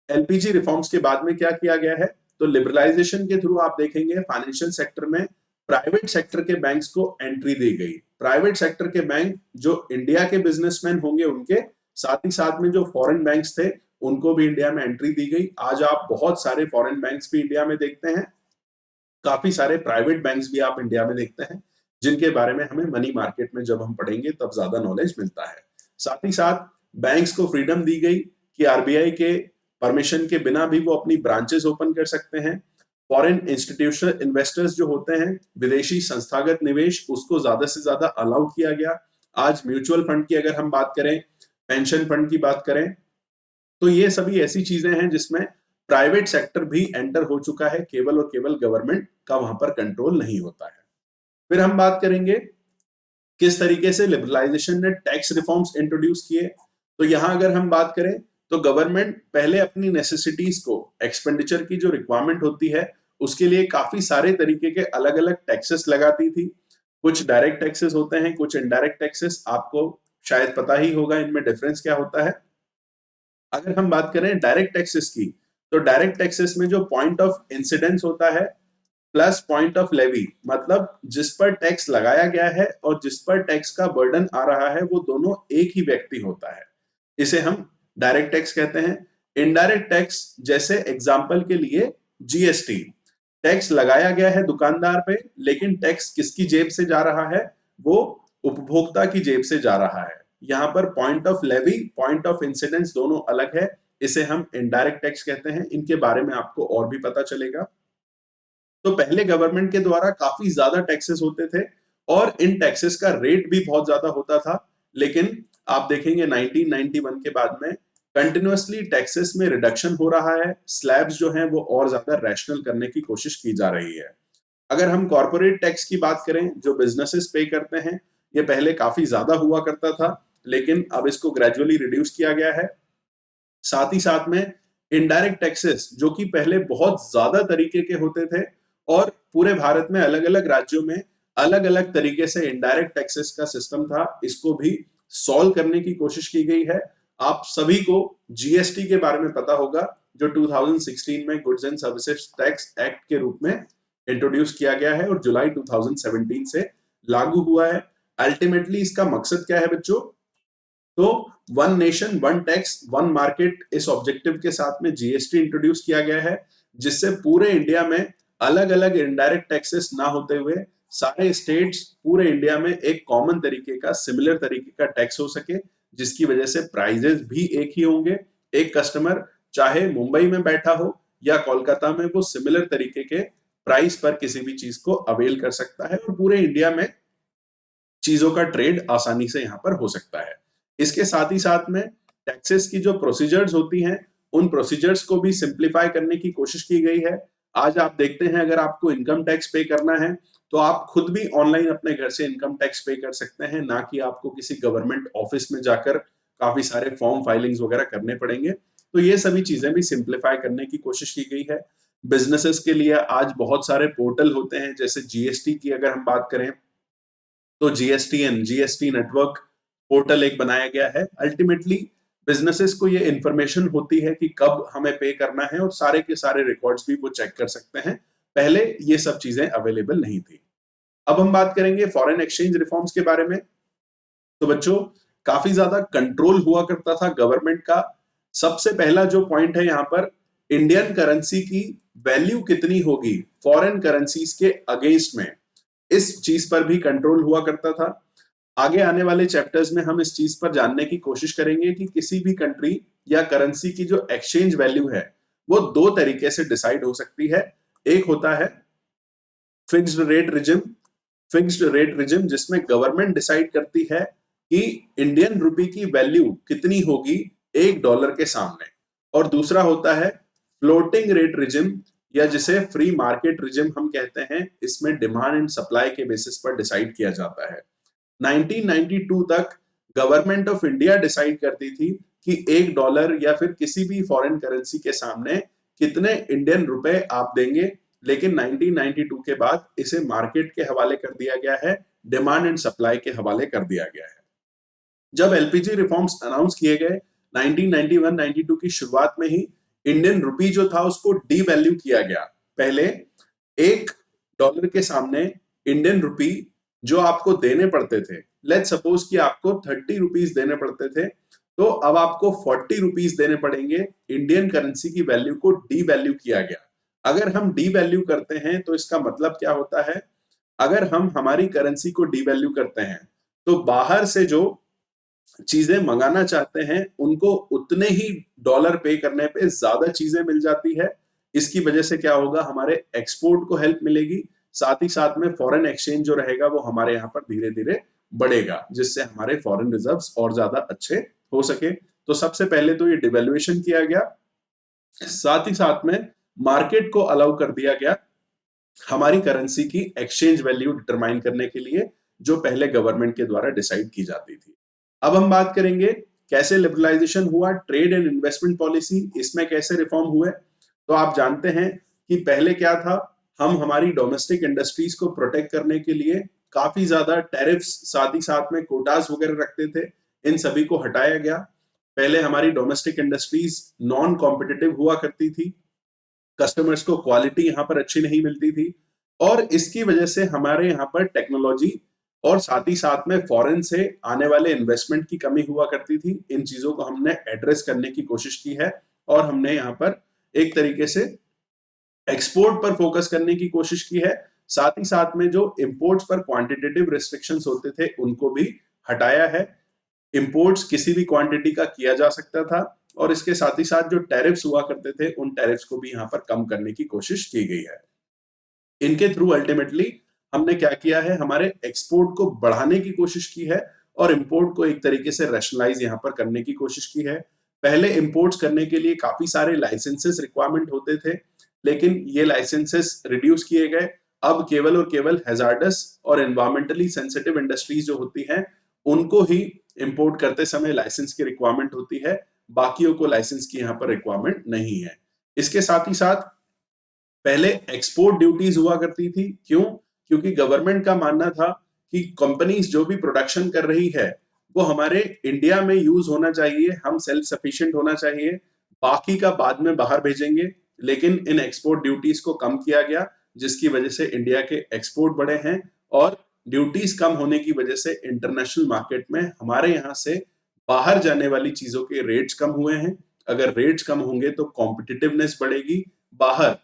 A: एलपीजी रिफॉर्म्स के बाद में क्या किया गया है, तो लिबरलाइजेशन के थ्रू आप देखेंगे फाइनेंशियल सेक्टर में प्राइवेट सेक्टर के बैंक्स को एंट्री दी गई। प्राइवेट सेक्टर के बैंक जो इंडिया के बिजनेसमैन होंगे उनके, साथ ही साथ में जो फॉरेन बैंक्स थे उनको भी इंडिया में एंट्री दी गई। आज आप बहुत सारे फॉरेन बैंक्स भी इंडिया में देखते हैं, काफी सारे प्राइवेट बैंक्स भी आप इंडिया में देखते हैं, जिनके बारे में हमें मनी मार्केट में जब हम पढ़ेंगे तब ज्यादा नॉलेज मिलता है। साथ ही साथ बैंक्स को फ्रीडम दी गई कि आरबीआई के परमिशन के बिना भी वो अपनी ब्रांचेस ओपन कर सकते हैं। फॉरेन इंस्टीट्यूशनल इन्वेस्टर्स जो होते हैं, विदेशी संस्थागत निवेश, उसको ज्यादा से ज्यादा अलाउ किया गया। आज म्यूचुअल फंड की अगर हम बात करें, पेंशन फंड की बात करें, तो ये सभी ऐसी चीजें हैं जिसमें प्राइवेट सेक्टर भी एंटर हो चुका है, केवल और केवल गवर्नमेंट का वहां पर कंट्रोल नहीं होता है। फिर हम बात करेंगे किस तरीके से लिबरलाइजेशन ने टैक्स रिफॉर्म्स इंट्रोड्यूस किए। तो यहां अगर हम बात करें तो गवर्नमेंट पहले अपनी नेसेसिटीज को, एक्सपेंडिचर की जो रिक्वायरमेंट होती है उसके लिए काफी सारे तरीके के अलग अलग टैक्सेस लगाती थी। कुछ डायरेक्ट टैक्सेस होते हैं, कुछ इनडायरेक्ट टैक्सेस। आपको शायद पता ही होगा इनमें डिफरेंस क्या होता है। अगर हम बात करें डायरेक्ट टैक्सेस की, तो डायरेक्ट टैक्सेस में जो पॉइंट ऑफ इंसिडेंस होता है प्लस पॉइंट ऑफ लेवी, मतलब जिस पर टैक्स लगाया गया है और जिस पर टैक्स का बर्डन आ रहा है वो दोनों एक ही व्यक्ति होता है, इसे हम डायरेक्ट टैक्स कहते हैं। इनडायरेक्ट टैक्स जैसे एग्जांपल के लिए जीएसटी, टैक्स लगाया गया है दुकानदार पे, लेकिन टैक्स किसकी जेब से जा रहा है, वो उपभोक्ता की जेब से जा रहा है। यहाँ पर point of levy, point of incidence दोनों अलग है, इसे हम इनडायरेक्ट टैक्स कहते हैं। इनके बारे में आपको और भी पता चलेगा। तो पहले गवर्नमेंट के द्वारा काफी ज्यादा टैक्सेस होते थे और इन टैक्सेस का रेट भी बहुत ज्यादा होता था, लेकिन आप देखेंगे 1991 के बाद में कंटिन्यूअसली टैक्सेस में रिडक्शन हो रहा है, स्लैब्स जो हैं वो और ज्यादा रैशनल करने की कोशिश की जा रही है। अगर हम कॉर्पोरेट टैक्स की बात करें जो बिजनेसेस पे करते हैं, ये पहले काफी ज्यादा हुआ करता था, लेकिन अब इसको ग्रेजुअली रिड्यूस किया गया है। साथ ही साथ में इनडायरेक्ट टैक्सेस जो कि पहले बहुत ज्यादा तरीके के होते थे और पूरे भारत में अलग अलग राज्यों में अलग अलग तरीके से इनडायरेक्ट टैक्सेस का सिस्टम था, इसको भी सॉल्व करने की कोशिश की गई है। आप सभी को जीएसटी के बारे में पता होगा, जो 2016 में goods and services tax act के रूप में इंट्रोड्यूस किया गया है और जुलाई 2017 से लागू हुआ है। अल्टीमेटली इसका मकसद क्या है बच्चों, तो one nation one tax one market, इस ऑब्जेक्टिव के साथ में जीएसटी इंट्रोड्यूस किया गया है, जिससे पूरे इंडिया में अलग अलग इनडायरेक्ट टैक्सेस ना होते हुए सारे स्टेट्स पूरे इंडिया में एक कॉमन तरीके का, सिमिलर तरीके का टैक्स हो सके, जिसकी वजह से प्राइजेस भी एक ही होंगे। एक कस्टमर चाहे मुंबई में बैठा हो या कोलकाता में, वो सिमिलर तरीके के प्राइस पर किसी भी चीज को अवेल कर सकता है और पूरे इंडिया में चीजों का ट्रेड आसानी से यहाँ पर हो सकता है। इसके साथ ही साथ में टैक्सेस की जो प्रोसीजर्स होती हैं, उन प्रोसीजर्स को भी सिंप्लीफाई करने की कोशिश की गई है। आज आप देखते हैं अगर आपको इनकम टैक्स पे करना है तो आप खुद भी ऑनलाइन अपने घर से इनकम टैक्स पे कर सकते हैं, ना कि आपको किसी गवर्नमेंट ऑफिस में जाकर काफी सारे फॉर्म फाइलिंग्स वगैरह करने पड़ेंगे। तो ये सभी चीजें भी सिंप्लीफाई करने की कोशिश की गई है। बिजनेसेस के लिए आज बहुत सारे पोर्टल होते हैं, जैसे जीएसटी की अगर हम बात करें तो जीएसटीएन, जीएसटी नेटवर्क पोर्टल एक बनाया गया है। अल्टीमेटली बिजनेसेस को ये इंफॉर्मेशन होती है कि कब हमें पे करना है और सारे के सारे रिकॉर्ड्स भी वो चेक कर सकते हैं। पहले ये सब चीजें अवेलेबल नहीं थी। अब हम बात करेंगे फॉरेन एक्सचेंज रिफॉर्म्स के बारे में। तो बच्चों काफी ज्यादा कंट्रोल हुआ करता था गवर्नमेंट का। सबसे पहला जो पॉइंट है यहाँ पर, इंडियन करेंसी की वैल्यू कितनी होगी फॉरेन करेंसीज के अगेंस्ट में, इस चीज पर भी कंट्रोल हुआ करता था। आगे आने वाले चैप्टर्स में हम इस चीज पर जानने की कोशिश करेंगे कि किसी भी कंट्री या करेंसी की जो एक्सचेंज वैल्यू है वो दो तरीके से डिसाइड हो सकती है। एक होता है fixed rate regime, fixed rate regime जिसमें गवर्नमेंट डिसाइड करती है कि इंडियन रुपी की वैल्यू कितनी होगी $1 के सामने, और दूसरा होता है फ्लोटिंग रेट रिजिम या जिसे फ्री मार्केट रिजिम हम कहते हैं। इसमें डिमांड एंड सप्लाई के बेसिस पर डिसाइड किया जाता है। 1992 तक गवर्नमेंट ऑफ इंडिया डिसाइड करती थी कि $1 या फिर किसी भी फॉरेन करेंसी के सामने कितने इंडियन रुपए आप देंगे, लेकिन 1992 के बाद इसे मार्केट के हवाले कर दिया गया है, डिमांड एंड सप्लाई के हवाले कर दिया गया है। जब एलपीजी रिफॉर्म्स अनाउंस किए गए 1991-92 की शुरुआत में ही इंडियन रुपी जो था उसको डी वैल्यू किया गया। पहले $1 के सामने इंडियन रुपी जो आपको देने पड़ते थे, लेट्स सपोज कि आपको 30 रुपीज देने पड़ते थे, तो अब आपको 40 रुपीज देने पड़ेंगे। इंडियन करेंसी की वैल्यू को डी वैल्यू किया गया। अगर हम डी वैल्यू करते हैं तो इसका मतलब क्या होता है, अगर हम हमारी करेंसी को डी वैल्यू करते हैं तो बाहर से जो चीजें मंगाना चाहते हैं उनको उतने ही डॉलर पे करने पे ज्यादा चीजें मिल जाती है। इसकी वजह से क्या होगा, हमारे एक्सपोर्ट को हेल्प मिलेगी, साथ ही साथ में फॉरेन एक्सचेंज जो रहेगा वो हमारे यहाँ पर धीरे धीरे बढ़ेगा, जिससे हमारे फॉरेन रिजर्व्स और ज्यादा अच्छे हो सके। तो सबसे पहले तो ये डिवैल्यूएशन किया गया, साथ ही साथ में मार्केट को अलाउ कर दिया गया हमारी करेंसी की एक्सचेंज वैल्यू डिटरमाइन करने के लिए, जो पहले गवर्नमेंट के द्वारा डिसाइड की जाती थी। अब हम बात करेंगे कैसे लिबरलाइजेशन हुआ, ट्रेड एंड इन्वेस्टमेंट पॉलिसी इसमें कैसे रिफॉर्म हुए। तो आप जानते हैं कि पहले क्या था, हम हमारी डोमेस्टिक इंडस्ट्रीज को प्रोटेक्ट करने के लिए काफी ज्यादा टैरिफ्स, साथ ही साथ में कोटास वगैरह रखते थे, इन सभी को हटाया गया। पहले हमारी डोमेस्टिक इंडस्ट्रीज नॉन कॉम्पिटिटिव हुआ करती थी, कस्टमर्स को क्वालिटी यहाँ पर अच्छी नहीं मिलती थी, और इसकी वजह से हमारे यहाँ पर टेक्नोलॉजी और साथ ही साथ में फॉरेन से आने वाले इन्वेस्टमेंट की कमी हुआ करती थी। इन चीजों को हमने एड्रेस करने की कोशिश की है और हमने यहाँ पर एक तरीके से एक्सपोर्ट पर फोकस करने की कोशिश की है। साथ ही साथ में जो इंपोर्ट्स पर क्वांटिटेटिव रिस्ट्रिक्शंस होते थे उनको भी हटाया है। इंपोर्ट्स किसी भी क्वांटिटी का किया जा सकता था और इसके साथ ही साथ जो टैरिफ्स हुआ करते थे उन टैरिफ्स को भी यहाँ पर कम करने की कोशिश की गई है। इनके थ्रू अल्टीमेटली हमने क्या किया है, हमारे एक्सपोर्ट को बढ़ाने की कोशिश की है और इंपोर्ट को एक तरीके से रैशनलाइज यहाँ पर करने की कोशिश की है। पहले इंपोर्ट्स करने के लिए काफी सारे लाइसेंसेस रिक्वायरमेंट होते थे, लेकिन ये लाइसेंसेस रिड्यूस किए गए। अब केवल और केवल हैजार्डस और एनवायरमेंटली सेंसिटिव इंडस्ट्रीज जो होती हैं उनको ही इंपोर्ट करते समय लाइसेंस की रिक्वायरमेंट होती है, बाकियों को लाइसेंस की यहाँ पर रिक्वायरमेंट नहीं है। इसके साथ ही साथ पहले एक्सपोर्ट ड्यूटीज हुआ करती थी। क्यों? क्योंकि गवर्नमेंट का मानना था कि कंपनीज जो भी प्रोडक्शन कर रही है वो हमारे इंडिया में यूज होना चाहिए, हम सेल्फ सफिशिएंट होना चाहिए, बाकी का बाद में बाहर भेजेंगे। लेकिन इन एक्सपोर्ट ड्यूटीज को कम किया गया, जिसकी वजह से इंडिया के एक्सपोर्ट बढ़े हैं और ड्यूटीज कम होने की वजह से इंटरनेशनल मार्केट में हमारे यहाँ से बाहर जाने वाली चीजों के रेट्स कम हुए हैं। अगर रेट्स कम होंगे तो कॉम्पिटिटिवनेस बढ़ेगी, बाहर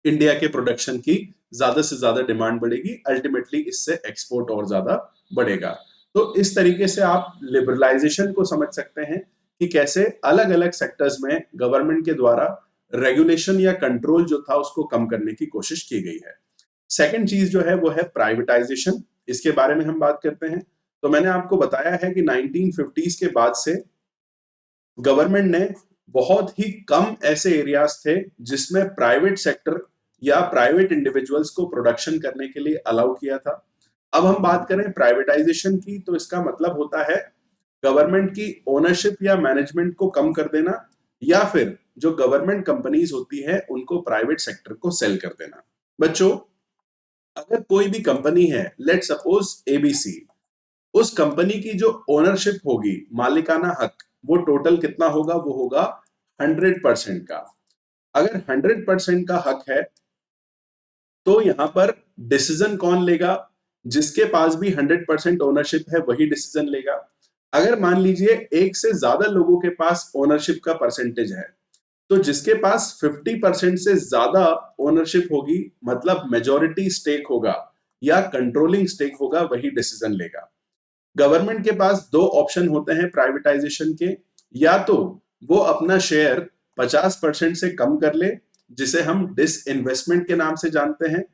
A: इंडिया के प्रोडक्शन की ज्यादा से ज्यादा डिमांड बढ़ेगी, अल्टीमेटली इससे एक्सपोर्ट और ज्यादा बढ़ेगा। तो इस तरीके से आप लिबरलाइजेशन को समझ सकते हैं कि कैसे अलग अलग सेक्टर्स में गवर्नमेंट के द्वारा रेगुलेशन या कंट्रोल जो था उसको कम करने की कोशिश की गई है। सेकंड चीज जो है वो है प्राइवेटाइजेशन। इसके बारे में हम बात करते हैं। तो मैंने आपको बताया है कि 1950s के बाद से गवर्नमेंट ने बहुत ही कम ऐसे एरियाज थे जिसमें प्राइवेट सेक्टर या प्राइवेट इंडिविजुअल्स को प्रोडक्शन करने के लिए अलाउ किया था। अब हम बात करें प्राइवेटाइजेशन की, तो इसका मतलब होता है गवर्नमेंट की ओनरशिप या मैनेजमेंट को कम कर देना, या फिर जो गवर्नमेंट कंपनीज होती है उनको प्राइवेट सेक्टर को सेल कर देना। बच्चों, अगर कोई भी कंपनी है, लेट सपोज एबीसी, उस कंपनी की जो ओनरशिप होगी, मालिकाना हक, वो टोटल कितना होगा? वो होगा 100% का। अगर 100% का हक है तो यहां पर डिसीजन कौन लेगा? जिसके पास भी 100% ओनरशिप है वही डिसीजन लेगा। अगर मान लीजिए एक से ज्यादा लोगों के पास ओनरशिप का परसेंटेज है, तो जिसके पास 50% से ज्यादा ओनरशिप होगी, मतलब मेजॉरिटी स्टेक होगा या कंट्रोलिंग स्टेक होगा, वही डिसीजन लेगा। गवर्नमेंट के पास दो ऑप्शन होते हैं प्राइवेटाइजेशन के, या तो वो अपना शेयर 50% से कम कर ले, जिसे हम डिसइन्वेस्टमेंट के नाम से जानते हैं।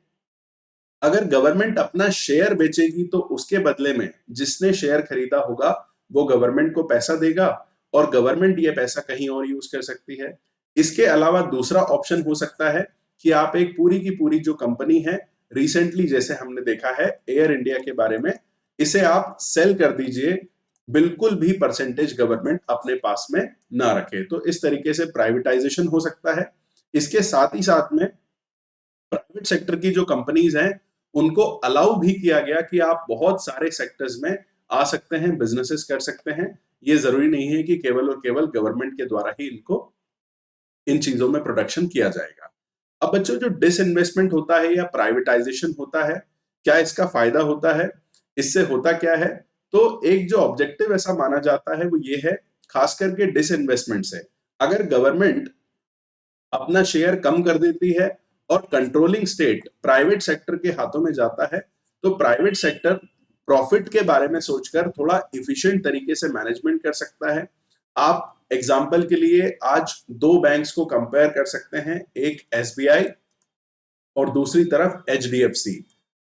A: अगर गवर्नमेंट अपना शेयर बेचेगी तो उसके बदले में जिसने शेयर खरीदा होगा वो गवर्नमेंट को पैसा देगा और गवर्नमेंट ये पैसा कहीं और यूज कर सकती है। इसके अलावा दूसरा ऑप्शन हो सकता है कि आप एक पूरी की पूरी जो कंपनी है, रिसेंटली जैसे हमने देखा है एयर इंडिया के बारे में, इसे आप सेल कर दीजिए, बिल्कुल भी परसेंटेज गवर्नमेंट अपने पास में ना रखे। तो इस तरीके से प्राइवेटाइजेशन हो सकता है। इसके साथ ही साथ में प्राइवेट सेक्टर की जो कंपनीज हैं उनको अलाउ भी किया गया कि आप बहुत सारे सेक्टर्स में आ सकते हैं, बिजनेसेस कर सकते हैं। ये जरूरी नहीं है कि केवल और केवल गवर्नमेंट के द्वारा ही इनको इन चीजों में प्रोडक्शन किया जाएगा। अब बच्चों, जो डिसइन्वेस्टमेंट होता है या प्राइवेटाइजेशन होता है, क्या इसका फायदा होता है? इससे होता क्या है? तो एक जो ऑब्जेक्टिव ऐसा माना जाता है वो ये है, खास करके डिसइन्वेस्टमेंट से अगर गवर्नमेंट अपना शेयर कम कर देती है और कंट्रोलिंग स्टेट प्राइवेट सेक्टर के हाथों में जाता है, तो प्राइवेट सेक्टर प्रॉफिट के बारे में सोचकर थोड़ा इफिशिएंट तरीके से मैनेजमेंट कर सकता है। आप एग्जाम्पल के लिए आज दो बैंक्स को कंपेयर कर सकते हैं, एक एसबीआई और दूसरी तरफ एचडीएफसी।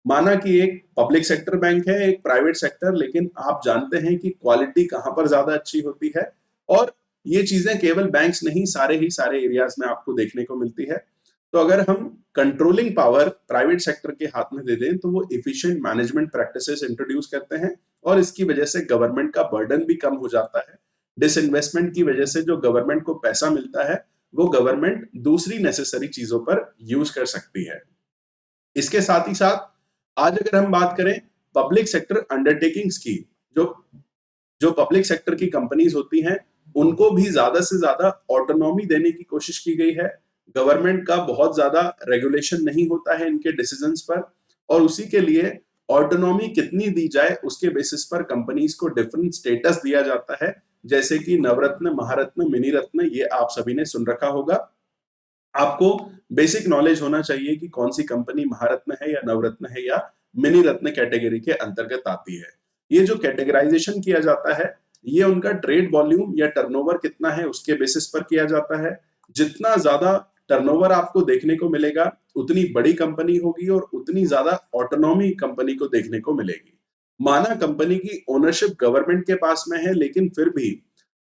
A: माना कि एक पब्लिक सेक्टर बैंक है, एक प्राइवेट सेक्टर, लेकिन आप जानते हैं कि क्वालिटी कहां पर ज्यादा अच्छी होती है, और ये चीजें केवल बैंक्स नहीं, सारे ही सारे एरियाज में आपको देखने को मिलती है। तो अगर हम कंट्रोलिंग पावर प्राइवेट सेक्टर के हाथ में दे दें तो वो एफिशिएंट मैनेजमेंट प्रैक्टिसेस इंट्रोड्यूस करते हैं और इसकी वजह से गवर्नमेंट का बर्डन भी कम हो जाता है। डिसइन्वेस्टमेंट की वजह से जो गवर्नमेंट को पैसा मिलता है वो गवर्नमेंट दूसरी नेसेसरी चीजों पर यूज कर सकती है। इसके साथ ही साथ आज अगर हम बात करें पब्लिक सेक्टर अंडरटेकिंग्स की, जो जो पब्लिक सेक्टर की कंपनीज होती हैं उनको भी ज्यादा से ज्यादा ऑटोनॉमी देने की कोशिश की गई है। गवर्नमेंट का बहुत ज्यादा रेगुलेशन नहीं होता है इनके डिसीजंस पर, और उसी के लिए ऑटोनॉमी कितनी दी जाए उसके बेसिस पर कंपनीज को डिफरेंट स्टेटस दिया जाता है, जैसे कि नवरत्न, महारत्न, मिनी रत्न, ये आप सभी ने सुन रखा होगा। आपको बेसिक नॉलेज होना चाहिए कि कौन सी कंपनी महारत्न है या नवरत्न है या मिनी रत्न कैटेगरी के अंतर्गत आती है। ये जो कैटेगराइजेशन किया जाता है, ये उनका ट्रेड वॉल्यूम या टर्नओवर कितना है उसके बेसिस पर किया जाता है। जितना ज्यादा टर्नओवर आपको देखने को मिलेगा, उतनी बड़ी कंपनी होगी और उतनी ज्यादा ऑटोनॉमी कंपनी को देखने को मिलेगी। माना कंपनी की ओनरशिप गवर्नमेंट के पास में है, लेकिन फिर भी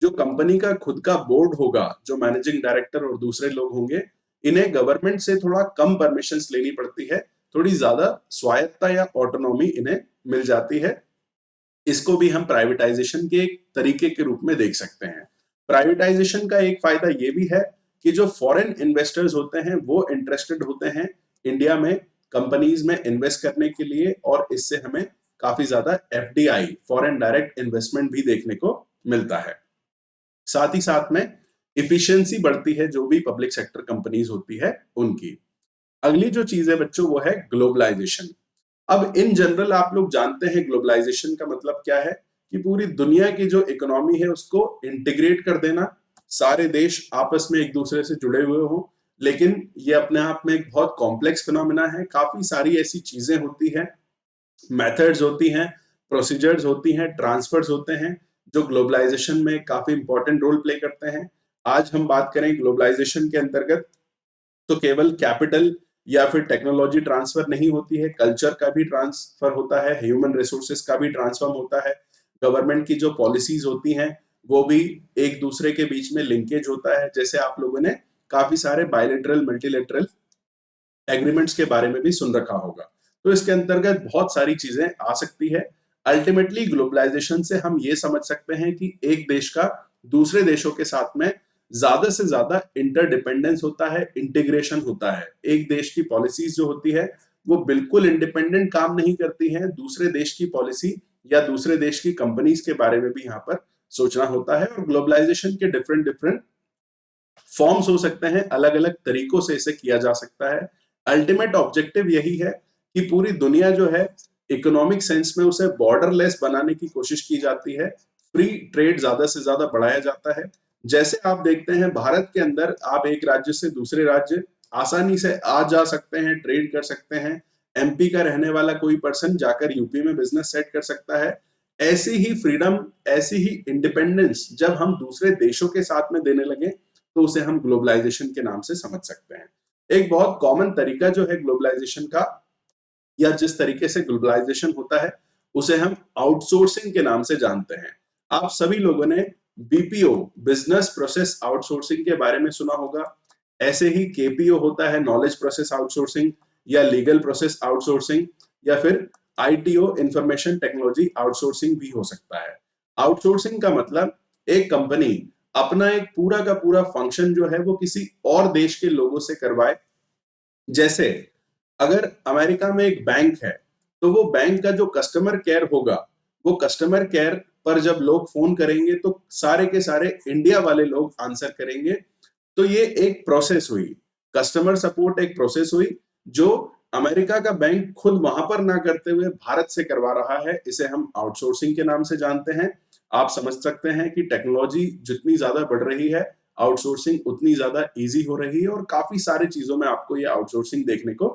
A: जो कंपनी का खुद का बोर्ड होगा, जो मैनेजिंग डायरेक्टर और दूसरे लोग होंगे, इन्हें गवर्नमेंट से थोड़ा कम परमिशंस लेनी पड़ती है, थोड़ी ज्यादा स्वायत्ता या ऑटोनॉमी इन्हें मिल जाती है। इसको भी हम प्राइवेटाइजेशन के एक तरीके के रूप में देख सकते हैं। प्राइवेटाइजेशन का एक फायदा ये भी है कि जो फॉरेन इन्वेस्टर्स होते हैं वो इंटरेस्टेड होते हैं इंडिया में कंपनीज में इन्वेस्ट करने के लिए, और इससे हमें काफी ज्यादा एफडीआई, फॉरेन डायरेक्ट इन्वेस्टमेंट भी देखने को मिलता है। साथ ही साथ में इफिशियंसी बढ़ती है जो भी पब्लिक सेक्टर कंपनीज होती है उनकी। अगली जो चीज है बच्चों, वो है ग्लोबलाइजेशन। अब इन जनरल आप लोग जानते हैं ग्लोबलाइजेशन का मतलब क्या है, कि पूरी दुनिया की जो इकोनॉमी है उसको इंटीग्रेट कर देना, सारे देश आपस में एक दूसरे से जुड़े हुए हो। लेकिन ये अपने आप में एक बहुत कॉम्प्लेक्स फिनोमिना है, काफी सारी ऐसी चीजें होती हैं, मेथड्स होती हैं, प्रोसीजर्स होती हैं, ट्रांसफर्स होते हैं, जो ग्लोबलाइजेशन में काफी इंपॉर्टेंट रोल प्ले करते हैं। आज हम बात करें ग्लोबलाइजेशन के अंतर्गत, तो केवल कैपिटल या फिर टेक्नोलॉजी ट्रांसफर नहीं होती है, कल्चर का भी ट्रांसफर होता है, ह्यूमन रिसोर्सेज का भी ट्रांसफर होता है, गवर्नमेंट की जो पॉलिसीज होती हैं वो भी एक दूसरे के बीच में लिंकेज होता है। जैसे आप लोगों ने काफी सारे बायलैटरल, मल्टीलैटरल एग्रीमेंट्स के बारे में भी सुन रखा होगा। तो इसके अंतर्गत बहुत सारी चीजें आ सकती है। अल्टीमेटली ग्लोबलाइजेशन से हम ये समझ सकते हैं कि एक देश का दूसरे देशों के साथ में ज्यादा से ज्यादा इंटरडिपेंडेंस होता है, इंटीग्रेशन होता है। एक देश की पॉलिसीज जो होती है वो बिल्कुल इंडिपेंडेंट काम नहीं करती है, दूसरे देश की पॉलिसी या दूसरे देश की कंपनीज के बारे में भी यहाँ पर सोचना होता है। और ग्लोबलाइजेशन के डिफरेंट डिफरेंट फॉर्म्स हो सकते हैं, अलग अलग तरीकों से इसे किया जा सकता है। अल्टीमेट ऑब्जेक्टिव यही है कि पूरी दुनिया जो है इकोनॉमिक सेंस में उसे बॉर्डरलेस बनाने की कोशिश की जाती है, फ्री ट्रेड ज्यादा से ज्यादा बढ़ाया जाता है। जैसे आप देखते हैं भारत के अंदर आप एक राज्य से दूसरे राज्य आसानी से आ जा सकते हैं, ट्रेड कर सकते हैं। एमपी का रहने वाला कोई पर्सन जाकर यूपी में बिजनेस सेट कर सकता है। ऐसी ही फ्रीडम, ऐसी ही इंडिपेंडेंस जब हम दूसरे देशों के साथ में देने लगे, तो उसे हम ग्लोबलाइजेशन के नाम से समझ सकते हैं। एक बहुत कॉमन तरीका जो है ग्लोबलाइजेशन का, या जिस तरीके से ग्लोबलाइजेशन होता है, उसे हम आउटसोर्सिंग के नाम से जानते हैं। आप सभी लोगों ने बीपीओ, बिजनेस प्रोसेस आउटसोर्सिंग के बारे में सुना होगा। ऐसे ही केपीओ होता है, नॉलेज प्रोसेस आउटसोर्सिंग, या लीगल प्रोसेस आउटसोर्सिंग, या फिर आईटीओ, इंफॉर्मेशन टेक्नोलॉजी आउटसोर्सिंग भी हो सकता है। आउटसोर्सिंग का मतलब एक कंपनी अपना एक पूरा का पूरा फंक्शन जो है वो किसी और देश के लोगों से करवाए। जैसे अगर अमेरिका में एक बैंक है, तो वो बैंक का जो कस्टमर केयर होगा, वो कस्टमर केयर पर जब लोग फोन करेंगे तो सारे के सारे इंडिया वाले लोग आंसर करेंगे। तो ये एक प्रोसेस हुई, कस्टमर सपोर्ट एक प्रोसेस हुई जो अमेरिका का बैंक खुद वहां पर ना करते हुए भारत से करवा रहा है। इसे हम आउटसोर्सिंग के नाम से जानते हैं। आप समझ सकते हैं कि टेक्नोलॉजी जितनी ज्यादा बढ़ रही है, आउटसोर्सिंग उतनी ज्यादा इजी हो रही है, और काफी सारी चीजों में आपको ये आउटसोर्सिंग देखने को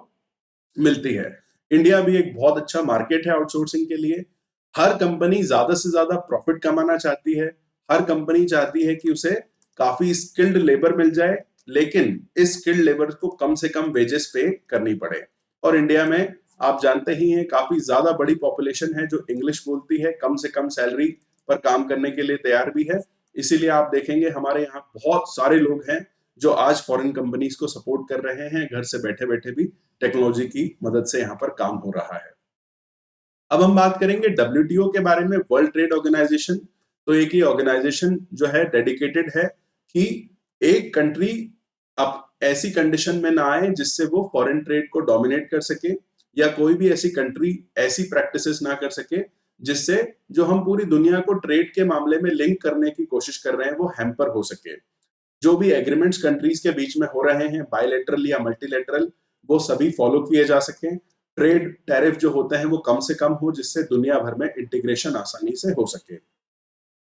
A: मिलती है। इंडिया भी एक बहुत अच्छा मार्केट है आउटसोर्सिंग के लिए। हर कंपनी ज्यादा से ज्यादा प्रॉफिट कमाना चाहती है, हर कंपनी चाहती है कि उसे काफी स्किल्ड लेबर मिल जाए, लेकिन इस स्किल्ड लेबर को कम से कम वेजेस पे करनी पड़े। और इंडिया में आप जानते ही हैं काफी ज्यादा बड़ी पॉपुलेशन है जो इंग्लिश बोलती है, कम से कम सैलरी पर काम करने के लिए तैयार भी है। इसीलिए आप देखेंगे हमारे यहाँ बहुत सारे लोग हैं जो आज फॉरेन कंपनीज को सपोर्ट कर रहे हैं, घर से बैठे बैठे भी टेक्नोलॉजी की मदद से यहाँ पर काम हो रहा है। अब हम बात करेंगे डब्ल्यूटीओ के बारे में, वर्ल्ड ट्रेड ऑर्गेनाइजेशन। तो एक ही ऑर्गेनाइजेशन जो है डेडिकेटेड है कि एक कंट्री अब ऐसी कंडीशन में ना आए जिससे वो फॉरेन ट्रेड को डोमिनेट कर सके, या कोई भी ऐसी कंट्री ऐसी प्रैक्टिसेस ना कर सके जिससे जो हम पूरी दुनिया को ट्रेड के मामले में लिंक करने की कोशिश कर रहे हैं वो हैम्पर हो सके। जो भी एग्रीमेंट्स कंट्रीज के बीच में हो रहे हैं बायलैटरल या मल्टीलैटरल, वो सभी फॉलो किए जा सकें। ट्रेड टैरिफ जो होते हैं वो कम से कम हो, जिससे दुनिया भर में इंटीग्रेशन आसानी से हो सके।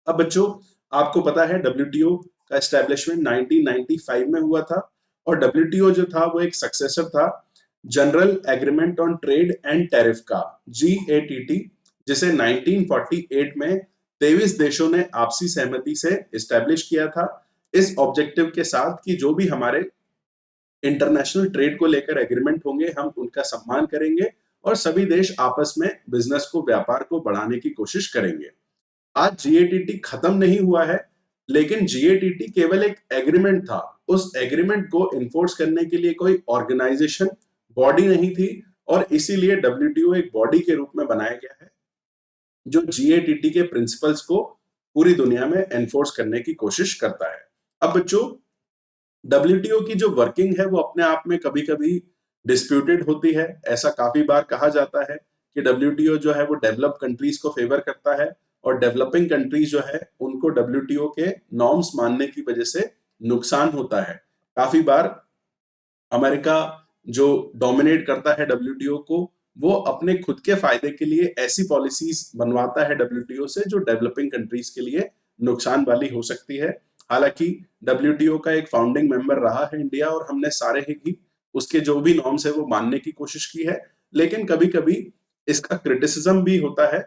A: अब बच्चों, आपको पता है डब्ल्यूटीओ का एस्टेब्लिशमेंट 1995 में हुआ था, और डब्ल्यूटीओ जो था वो एक सक्सेसर था general agreement on trade and tariff का, जीएटीटी, जिसे 1948 में 23 देशों ने आपसी सहमति से एस्टेब्लिश किया था, इस ऑब्जेक्टिव के साथ कि जो भी हमारे इंटरनेशनल ट्रेड को लेकर एग्रीमेंट होंगे हम उनका सम्मान करेंगे और सभी देश आपस में बिजनेस को, व्यापार को बढ़ाने की कोशिश करेंगे। आज जीएटीटी खत्म नहीं हुआ है, लेकिन जीएटीटी केवल एक एग्रीमेंट था। उस एग्रीमेंट को इन्फोर्स करने के लिए कोई ऑर्गेनाइजेशन, बॉडी नहीं थी, और इसीलिए डब्ल्यूटीओ एक बॉडी के रूप में बनाया गया है जो जीएटीटी के प्रिंसिपल्स को पूरी दुनिया में एनफोर्स करने की कोशिश करता है। अब बच्चों, डब्ल्यूटीओ की जो वर्किंग है वो अपने आप में कभी-कभी डिस्प्यूटेड होती है। ऐसा काफी बार कहा जाता है कि डब्ल्यूटीओ जो है वो डेवलप कंट्रीज को फेवर करता है, और डेवलपिंग कंट्रीज जो है उनको डब्ल्यूटीओ के नॉर्म्स मानने की वजह से नुकसान होता है। काफी बार अमेरिका जो डोमिनेट करता है डब्ल्यूटीओ को, वो अपने खुद के फायदे के लिए ऐसी पॉलिसीज बनवाता है डब्ल्यूटीओ से जो डेवलपिंग कंट्रीज के लिए नुकसान वाली हो सकती है। हालांकि डब्ल्यूटीओ का एक फाउंडिंग मेंबर रहा है इंडिया, और हमने सारे ही उसके जो भी नॉर्म्स है वो मानने की कोशिश की है, लेकिन कभी कभी इसका क्रिटिसिज्म भी होता है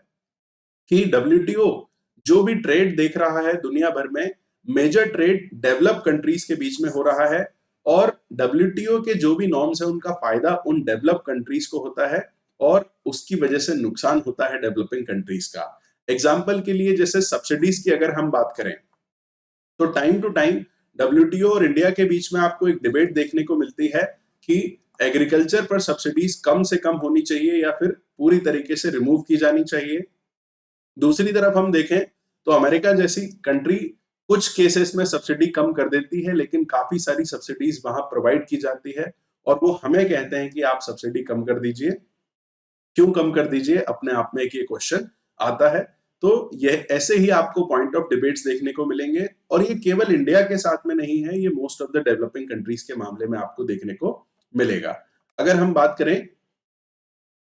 A: कि डब्ल्यूटीओ जो भी ट्रेड देख रहा है दुनिया भर में, मेजर ट्रेड डेवलप कंट्रीज के बीच में हो रहा है, और डब्ल्यूटीओ के जो भी नॉर्म्स है उनका फायदा उन डेवलप कंट्रीज को होता है, और उसकी वजह से नुकसान होता है डेवलपिंग कंट्रीज का। एग्जाम्पल के लिए, जैसे सब्सिडीज की अगर हम बात करें, तो टाइम टू टाइम डब्ल्यूटीओ और इंडिया के बीच में आपको एक डिबेट देखने को मिलती है कि एग्रीकल्चर पर सब्सिडीज कम से कम होनी चाहिए या फिर पूरी तरीके से रिमूव की जानी चाहिए। दूसरी तरफ हम देखें तो अमेरिका जैसी कंट्री कुछ केसेस में सब्सिडी कम कर देती है, लेकिन काफी सारी सब्सिडीज वहां प्रोवाइड की जाती है, और वो हमें कहते हैं कि आप सब्सिडी कम कर दीजिए। क्यों कम कर दीजिए, अपने आप में एक ये क्वेश्चन आता है। तो यह ऐसे ही आपको पॉइंट ऑफ डिबेट्स देखने को मिलेंगे, और ये केवल इंडिया के साथ में नहीं है, ये most of the developing countries के मामले में आपको देखने को मिलेगा। अगर हम बात करें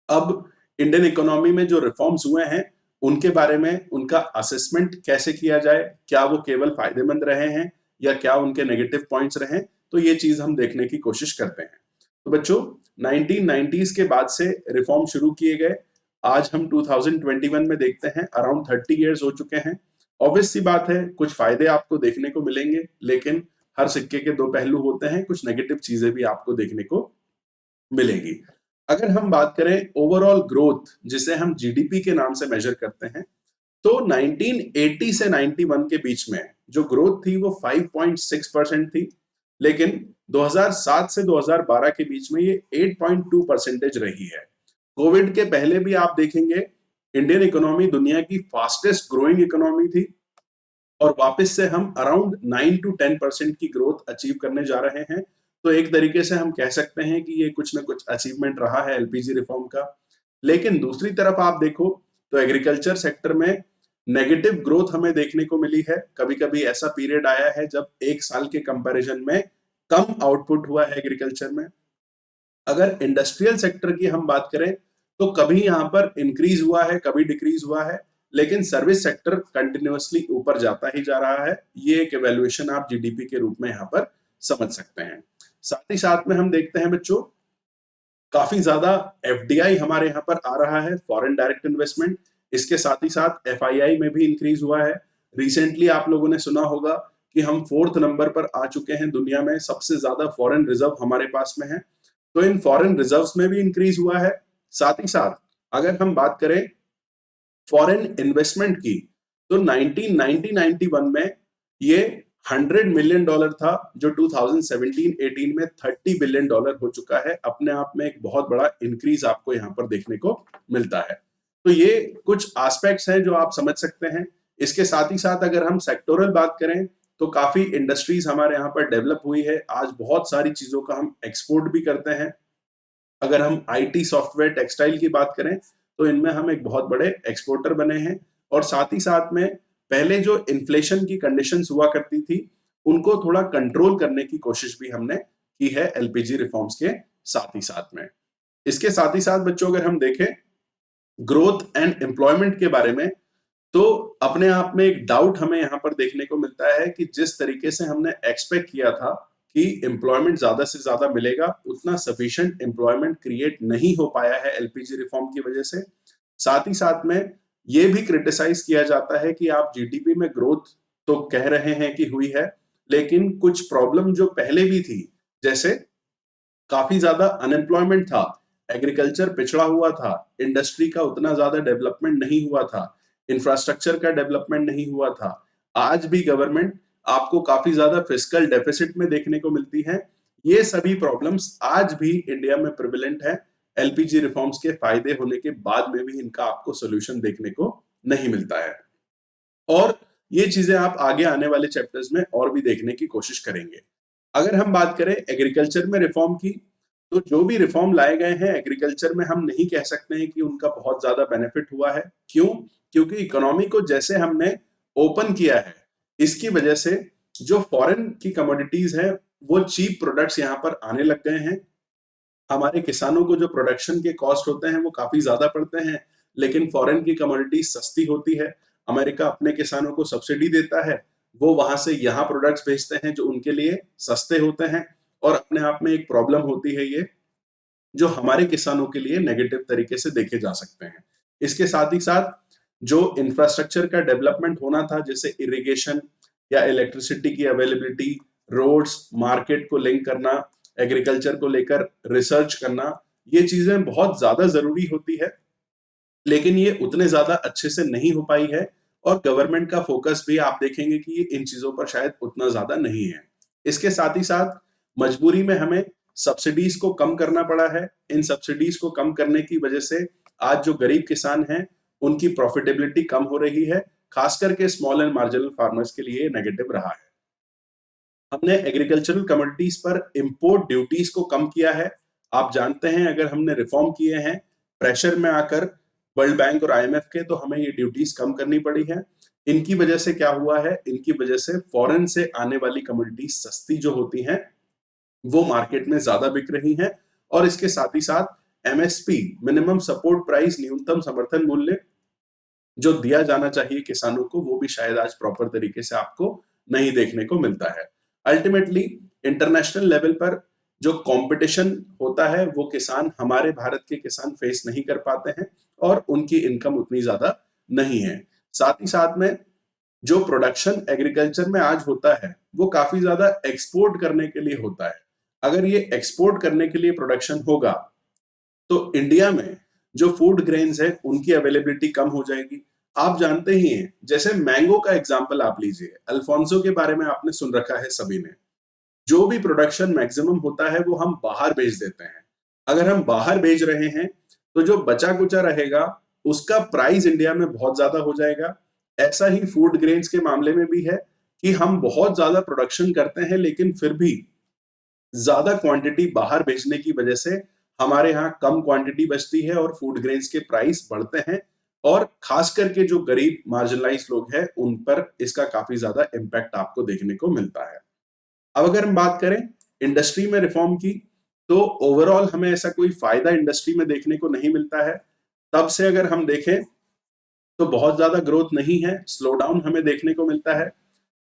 A: अब इंडियन इकोनॉमी में जो रिफॉर्म्स हुए हैं उनके बारे में, उनका असेसमेंट कैसे किया जाए, क्या वो केवल फायदेमंद रहे हैं या क्या उनके नेगेटिव पॉइंट्स रहे, तो ये चीज हम देखने की कोशिश करते हैं। तो बच्चों, 1990s के बाद से रिफॉर्म शुरू किए गए, आज हम 2021 में देखते हैं अराउंड 30 इयर्स हो चुके हैं। ऑब्वियस सी बात है, कुछ फायदे आपको देखने को मिलेंगे, लेकिन हर सिक्के के दो पहलू होते हैं, कुछ नेगेटिव चीजें भी आपको देखने को मिलेगी। अगर हम बात करें ओवरऑल ग्रोथ, जिसे हम जीडीपी के नाम से मेजर करते हैं, तो 1980 से 91 के बीच में जो ग्रोथ थी वो 5.6% थी, लेकिन 2007 से 2012 के बीच में ये 8.2% रही है। कोविड के पहले भी आप देखेंगे इंडियन इकोनॉमी दुनिया की फास्टेस्ट ग्रोइंग इकोनॉमी थी, और वापस से हम अराउंड 9 to 10% की ग्रोथ अचीव करने जा रहे हैं। तो एक तरीके से हम कह सकते हैं कि ये कुछ ना कुछ अचीवमेंट रहा है एलपीजी रिफॉर्म का। लेकिन दूसरी तरफ आप देखो तो एग्रीकल्चर सेक्टर में नेगेटिव ग्रोथ हमें देखने को मिली है। कभी कभी ऐसा पीरियड आया है जब एक साल के कंपैरिजन में कम आउटपुट हुआ है एग्रीकल्चर में। अगर इंडस्ट्रियल सेक्टर की हम बात करें तो कभी यहाँ पर इंक्रीज हुआ है, कभी डिक्रीज हुआ है, लेकिन सर्विस सेक्टर कंटिन्यूअसली ऊपर जाता ही जा रहा है। ये एक एवेल्युएशन आप जीडीपी के रूप में यहाँ पर समझ सकते हैं। साथ ही साथ में हम देखते हैं बच्चों, काफी ज्यादा एफडीआई हमारे यहाँ पर आ रहा है, फॉरेन डायरेक्ट इन्वेस्टमेंट। इसके साथ ही साथ एफआईआई में भी इंक्रीज हुआ है। रिसेंटली आप लोगों ने सुना होगा कि हम 4th नंबर पर आ चुके हैं दुनिया में, सबसे ज्यादा फॉरेन रिजर्व हमारे पास में है। तो इन फॉरेन रिजर्व्स में भी इंक्रीज हुआ है। साथ ही साथ अगर हम बात करें फॉरेन इन्वेस्टमेंट की, तो 1990-91 में ये $100 मिलियन था, जो 2017-18 में $30 बिलियन हो चुका है। अपने आप में एक बहुत बड़ा इंक्रीज आपको यहाँ पर देखने को मिलता है। तो ये कुछ एस्पेक्ट्स हैं जो आप समझ सकते हैं। इसके साथ ही साथ अगर हम सेक्टोरल बात करें तो काफी इंडस्ट्रीज हमारे यहाँ पर डेवलप हुई है। आज बहुत सारी चीजों का हम एक्सपोर्ट भी करते हैं। अगर हम आईटी, सॉफ्टवेयर, टेक्सटाइल की बात करें तो इनमें हम एक बहुत बड़े एक्सपोर्टर बने हैं। और साथ ही साथ में पहले जो इन्फ्लेशन की कंडीशंस हुआ करती थी उनको थोड़ा कंट्रोल करने की कोशिश भी हमने की है एलपीजी रिफॉर्म्स के साथ ही साथ में। इसके साथ ही साथ बच्चों अगर हम देखें ग्रोथ एंड एम्प्लॉयमेंट के बारे में, तो अपने आप में एक डाउट हमें यहाँ पर देखने को मिलता है कि जिस तरीके से हमने एक्सपेक्ट किया था कि एम्प्लॉयमेंट ज्यादा से ज्यादा मिलेगा, उतना सफिशिएंट एम्प्लॉयमेंट क्रिएट नहीं हो पाया है एलपीजी रिफॉर्म की वजह से। साथ ही साथ में ये भी क्रिटिसाइज किया जाता है कि आप जीडीपी में ग्रोथ तो कह रहे हैं कि हुई है, लेकिन कुछ प्रॉब्लम जो पहले भी थी, जैसे काफी ज्यादा अनएम्प्लॉयमेंट था, एग्रीकल्चर पिछड़ा हुआ था, इंडस्ट्री का उतना ज्यादा डेवलपमेंट नहीं हुआ था, इंफ्रास्ट्रक्चर का डेवलपमेंट नहीं हुआ था। आज भी गवर्नमेंट आपको काफी ज्यादा फिस्कल डेफिसिट में देखने को मिलती है। ये सभी प्रॉब्लम्स आज भी इंडिया में प्रिविलेंट है। एलपीजी रिफॉर्म्स के फायदे होने के बाद में भी इनका आपको सोल्यूशन देखने को नहीं मिलता है। और ये चीजें आप आगे आने वाले चैप्टर्स में और भी देखने की कोशिश करेंगे। अगर हम बात करें एग्रीकल्चर में रिफॉर्म की, तो जो भी रिफॉर्म लाए गए हैं एग्रीकल्चर में, हम नहीं कह सकते हैं कि उनका बहुत ज्यादा बेनिफिट हुआ है। क्यों? क्योंकि इकोनॉमी को जैसे हमने ओपन किया है, इसकी वजह से जो फॉरेन की कमोडिटीज है वो चीप प्रोडक्ट्स यहाँ पर आने लग गए हैं। हमारे किसानों को जो प्रोडक्शन के कॉस्ट होते हैं वो काफी ज्यादा पड़ते हैं, लेकिन फॉरेन की कमोडिटी सस्ती होती है। अमेरिका अपने किसानों को सब्सिडी देता है, वो वहां से यहाँ प्रोडक्ट्स भेजते हैं जो उनके लिए सस्ते होते हैं। और अपने आप में एक प्रॉब्लम होती है ये, जो हमारे किसानों के लिए नेगेटिव तरीके से देखे जा सकते हैं। इसके साथ ही साथ जो इंफ्रास्ट्रक्चर का डेवलपमेंट होना था, जैसे इरिगेशन या इलेक्ट्रिसिटी की अवेलेबिलिटी, रोड्स, मार्केट को लिंक करना, एग्रीकल्चर को लेकर रिसर्च करना, ये चीजें बहुत ज्यादा जरूरी होती है, लेकिन ये उतने ज्यादा अच्छे से नहीं हो पाई है। और गवर्नमेंट का फोकस भी आप देखेंगे कि इन चीजों पर शायद उतना ज्यादा नहीं है। इसके साथ ही साथ मजबूरी में हमें सब्सिडीज को कम करना पड़ा है। इन सब्सिडीज को कम करने की वजह से आज जो गरीब किसान हैं उनकी प्रॉफिटेबिलिटी कम हो रही है, खास करके स्मॉल एंड मार्जिनल फार्मर्स के लिए नेगेटिव रहा है। हमने एग्रीकल्चरल कमोडिटीज पर इंपोर्ट ड्यूटीज को कम किया है। आप जानते हैं अगर हमने रिफॉर्म किए हैं प्रेशर में आकर वर्ल्ड बैंक और आईएमएफ के, तो हमें ये ड्यूटीज कम करनी पड़ी है। इनकी वजह से क्या हुआ है, इनकी वजह से फॉरेन से आने वाली कमोडिटीज सस्ती जो होती हैं वो मार्केट में ज्यादा बिक रही हैं। और इसके साथ ही साथ एमएसपी, मिनिमम सपोर्ट प्राइस, न्यूनतम समर्थन मूल्य जो दिया जाना चाहिए किसानों को, वो भी शायद आज प्रॉपर तरीके से आपको नहीं देखने को मिलता है। अल्टीमेटली इंटरनेशनल लेवल पर जो कंपटीशन होता है वो किसान, हमारे भारत के किसान फेस नहीं कर पाते हैं और उनकी इनकम उतनी ज्यादा नहीं है। साथ ही साथ में जो प्रोडक्शन एग्रीकल्चर में आज होता है वो काफी ज्यादा एक्सपोर्ट करने के लिए होता है। अगर ये एक्सपोर्ट करने के लिए प्रोडक्शन होगा तो इंडिया में जो फूड ग्रेन्स है उनकी अवेलेबिलिटी कम हो जाएगी। आप जानते ही हैं, जैसे मैंगो का एग्जांपल आप लीजिए, अल्फोंसो के बारे में आपने सुन रखा है सभी ने। जो भी प्रोडक्शन मैक्सिमम होता है वो हम बाहर भेज देते हैं। अगर हम बाहर भेज रहे हैं तो जो बचा कुचा रहेगा उसका प्राइस इंडिया में बहुत ज्यादा हो जाएगा। ऐसा ही फूड ग्रेन्स के मामले में भी है कि हम बहुत ज्यादा प्रोडक्शन करते हैं, लेकिन फिर भी ज्यादा क्वांटिटी बाहर भेजने की वजह से हमारे यहाँ कम क्वांटिटी बचती है और फूड ग्रेन्स के प्राइस बढ़ते हैं। और खास करके जो गरीब मार्जिनलाइज लोग हैं उन पर इसका काफी ज्यादा इम्पैक्ट आपको देखने को मिलता है। अब अगर हम बात करें इंडस्ट्री में रिफॉर्म की, तो ओवरऑल हमें ऐसा कोई फायदा इंडस्ट्री में देखने को नहीं मिलता है। तब से अगर हम देखें तो बहुत ज्यादा ग्रोथ नहीं है, स्लो डाउन हमें देखने को मिलता है।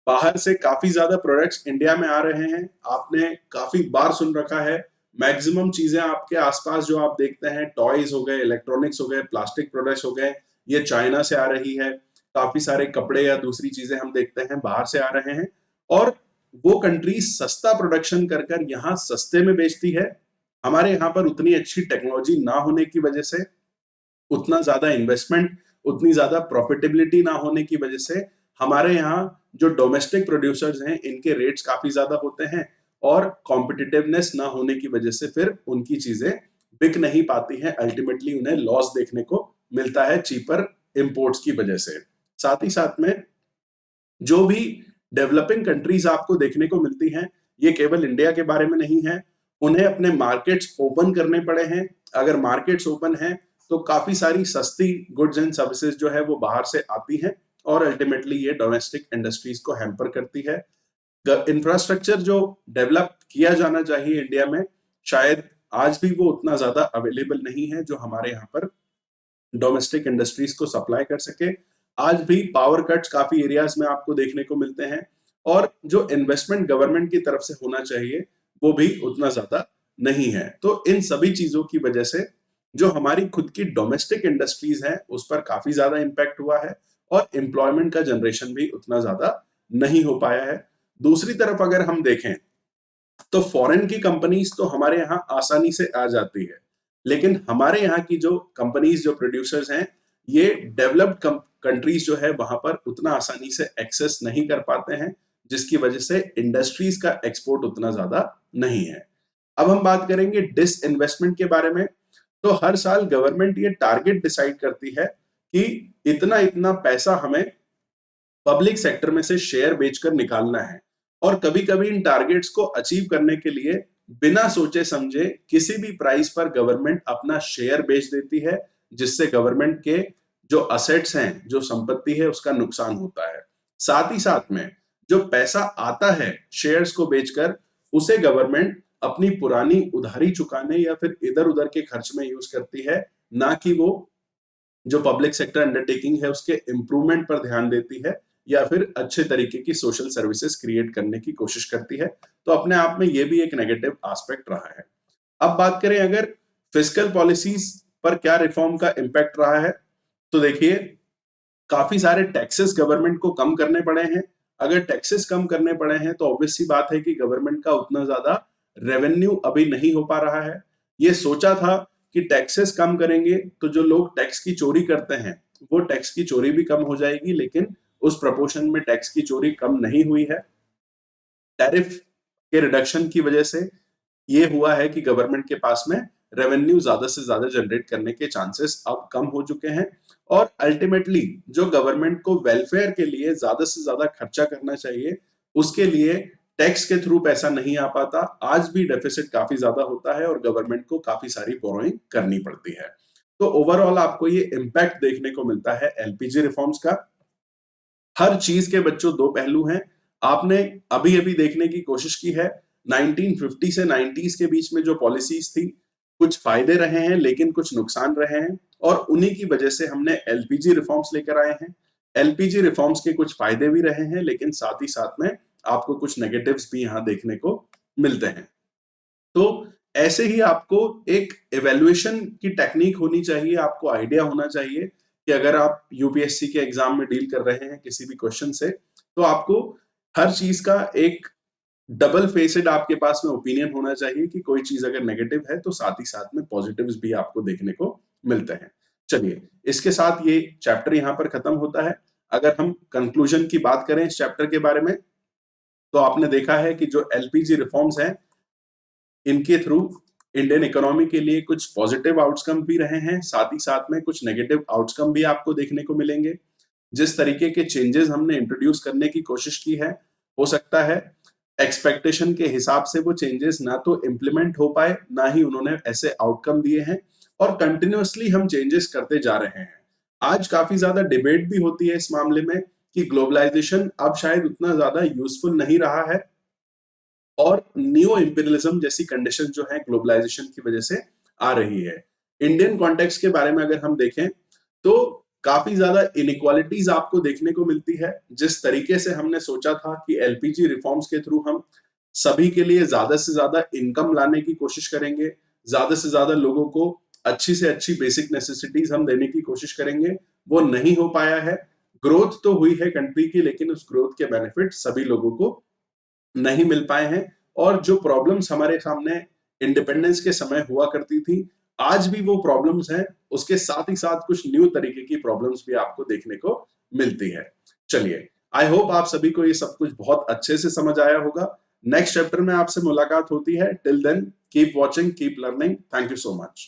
A: बाहर से काफी ज्यादा प्रोडक्ट्स इंडिया में आ रहे हैं। आपने काफी बार सुन रखा है, मैक्सिमम चीजें आपके आसपास जो आप देखते हैं, टॉयज हो गए, इलेक्ट्रॉनिक्स हो गए, प्लास्टिक प्रोडक्ट्स हो गए, ये चाइना से आ रही है। काफी सारे कपड़े या दूसरी चीजें हम देखते हैं बाहर से आ रहे हैं। और वो कंट्री सस्ता प्रोडक्शन कर कर यहाँ सस्ते में बेचती है। हमारे यहाँ पर उतनी अच्छी टेक्नोलॉजी ना होने की वजह से, उतना ज्यादा इन्वेस्टमेंट, उतनी ज्यादा प्रॉफिटेबिलिटी ना होने की वजह से हमारे यहाँ जो डोमेस्टिक प्रोड्यूसर्स हैं इनके रेट्स काफी ज्यादा होते हैं और कॉम्पिटिटिवनेस ना होने की वजह से फिर उनकी चीजें बिक नहीं पाती हैं। अल्टीमेटली उन्हें लॉस देखने को मिलता है चीपर इंपोर्ट्स की वजह से। साथ ही साथ में जो भी डेवलपिंग कंट्रीज आपको देखने को मिलती हैं, ये केवल इंडिया के बारे में नहीं है, उन्हें अपने मार्केट्स ओपन करने पड़े हैं। अगर मार्केट्स ओपन हैं तो काफी सारी सस्ती गुड्स एंड सर्विसेज जो है वो बाहर से आती हैं और अल्टीमेटली ये डोमेस्टिक इंडस्ट्रीज को हैम्पर करती है। इंफ्रास्ट्रक्चर जो डेवलप किया जाना चाहिए इंडिया में, शायद आज भी वो उतना ज्यादा अवेलेबल नहीं है जो हमारे यहाँ पर डोमेस्टिक इंडस्ट्रीज को सप्लाई कर सके। आज भी पावर कट्स काफी एरियाज में आपको देखने को मिलते हैं और जो इन्वेस्टमेंट गवर्नमेंट की तरफ से होना चाहिए वो भी उतना ज्यादा नहीं है। तो इन सभी चीजों की वजह से जो हमारी खुद की डोमेस्टिक इंडस्ट्रीज हैं उस पर काफी ज्यादा इंपैक्ट हुआ है और एम्प्लॉयमेंट का जनरेशन भी उतना ज्यादा नहीं हो पाया है। दूसरी तरफ अगर हम देखें तो फॉरेन की कंपनीज तो हमारे यहाँ आसानी से आ जाती है, लेकिन हमारे यहाँ की जो कंपनीज जो प्रोड्यूसर्स हैं ये डेवलप्ड कंट्रीज जो है वहां पर उतना आसानी से एक्सेस नहीं कर पाते हैं, जिसकी वजह से इंडस्ट्रीज का एक्सपोर्ट उतना ज्यादा नहीं है। अब हम बात करेंगे डिसइन्वेस्टमेंट के बारे में। तो हर साल गवर्नमेंट ये टारगेट डिसाइड करती है कि इतना इतना पैसा हमें पब्लिक सेक्टर में से शेयर बेचकर निकालना है, और कभी कभी इन टारगेट्स को अचीव करने के लिए बिना सोचे समझे किसी भी प्राइस पर गवर्नमेंट अपना शेयर बेच देती है, जिससे गवर्नमेंट के जो असेट्स हैं, जो संपत्ति है, उसका नुकसान होता है। साथ ही साथ में जो पैसा आता है शेयर्स को बेचकर, उसे गवर्नमेंट अपनी पुरानी उधारी चुकाने या फिर इधर उधर के खर्च में यूज करती है, ना कि वो जो पब्लिक सेक्टर अंडरटेकिंग है उसके इंप्रूवमेंट पर ध्यान देती है या फिर अच्छे तरीके की सोशल सर्विसेज क्रिएट करने की कोशिश करती है। तो अपने आप में ये भी एक नेगेटिव एस्पेक्ट रहा है। अब बात करें अगर फिस्कल पॉलिसीज पर क्या रिफॉर्म का इंपैक्ट रहा है, तो देखिए काफी सारे टैक्सेस गवर्नमेंट को कम करने पड़े हैं। अगर टैक्सेस कम करने पड़े हैं तो ऑब्वियस सी बात है कि गवर्नमेंट का उतना ज्यादा रेवेन्यू अभी नहीं हो पा रहा है। ये सोचा था कि टैक्सेस कम करेंगे तो जो लोग टैक्स की चोरी करते हैं वो टैक्स की चोरी भी कम हो जाएगी, लेकिन उस प्रपोर्शन में टैक्स की चोरी कम नहीं हुई है। टैरिफ के रिडक्शन की वजह से ये हुआ है कि गवर्नमेंट के पास में रेवेन्यू ज्यादा से ज्यादा जनरेट करने के चांसेस अब कम हो चुके हैं, और अल्टीमेटली जो गवर्नमेंट को वेलफेयर के लिए ज्यादा से ज्यादा खर्चा करना चाहिए उसके लिए टैक्स के थ्रू पैसा नहीं आ पाता। आज भी डेफिसिट काफी ज्यादा होता है और गवर्नमेंट को काफी सारी बोरोइंग करनी पड़ती है। तो ओवरऑल आपको ये इम्पैक्ट देखने को मिलता है एलपीजी रिफॉर्म्स का। हर चीज के बच्चों दो पहलू हैं। आपने अभी अभी देखने की कोशिश की है 1950 से 90s के बीच में जो पॉलिसीज थी, कुछ फायदे रहे हैं लेकिन कुछ नुकसान रहे हैं, और उन्हीं की वजह से हमने एलपीजी रिफॉर्म्स लेकर आए हैं। एलपीजी रिफॉर्म्स के कुछ फायदे भी रहे हैं, लेकिन साथ ही साथ में आपको कुछ नेगेटिव्स भी यहां देखने को मिलते हैं। तो ऐसे ही आपको एक इवेल्युएशन की टेक्निक होनी चाहिए, आपको आइडिया होना चाहिए कि अगर आप यूपीएससी के एग्जाम में डील कर रहे हैं किसी भी क्वेश्चन से, तो आपको हर चीज का एक डबल फेसेड आपके पास में ओपिनियन होना चाहिए कि कोई चीज अगर नेगेटिव है तो साथ ही साथ में पॉजिटिव्स भी आपको देखने को मिलते हैं। चलिए, इसके साथ ये चैप्टर यहां पर खत्म होता है। अगर हम कंक्लूजन की बात करें इस चैप्टर के बारे में, तो आपने देखा है कि जो एलपीजी रिफॉर्म्स हैं इनके थ्रू इंडियन इकोनॉमी के लिए कुछ पॉजिटिव आउटकम भी रहे हैं, साथ ही साथ में कुछ नेगेटिव आउटकम भी आपको देखने को मिलेंगे। जिस तरीके के चेंजेस हमने इंट्रोड्यूस करने की कोशिश की है, हो सकता है एक्सपेक्टेशन के हिसाब से वो चेंजेस ना तो इम्प्लीमेंट हो पाए, ना ही उन्होंने ऐसे आउटकम दिए हैं, और कंटिन्यूअसली हम चेंजेस करते जा रहे हैं। आज काफी ज्यादा डिबेट भी होती है इस मामले में कि ग्लोबलाइजेशन अब शायद उतना ज्यादा यूजफुल नहीं रहा है, और नियो इंपीरियलिज्म जैसी कंडीशन जो है ग्लोबलाइजेशन की वजह से आ रही है। इंडियन कॉन्टेक्स्ट के बारे में अगर हम देखें तो काफी ज्यादा इनइक्वालिटीज आपको देखने को मिलती है। जिस तरीके से हमने सोचा था कि एलपीजी रिफॉर्म्स के थ्रू हम सभी के लिए ज्यादा से ज्यादा इनकम लाने की कोशिश करेंगे, ज्यादा से ज्यादा लोगों को अच्छी से अच्छी बेसिक नेसेसिटीज हम देने की कोशिश करेंगे, वो नहीं हो पाया है। ग्रोथ तो हुई है कंट्री की, लेकिन उस ग्रोथ के बेनिफिट सभी लोगों को नहीं मिल पाए हैं, और जो प्रॉब्लम्स हमारे सामने इंडिपेंडेंस के समय हुआ करती थी, आज भी वो प्रॉब्लम्स हैं। उसके साथ ही साथ कुछ न्यू तरीके की प्रॉब्लम्स भी आपको देखने को मिलती है। चलिए, आई होप आप सभी को ये सब कुछ बहुत अच्छे से समझ आया होगा। नेक्स्ट चैप्टर में आपसे मुलाकात होती है। Till then keep watching, keep learning. Thank you so much.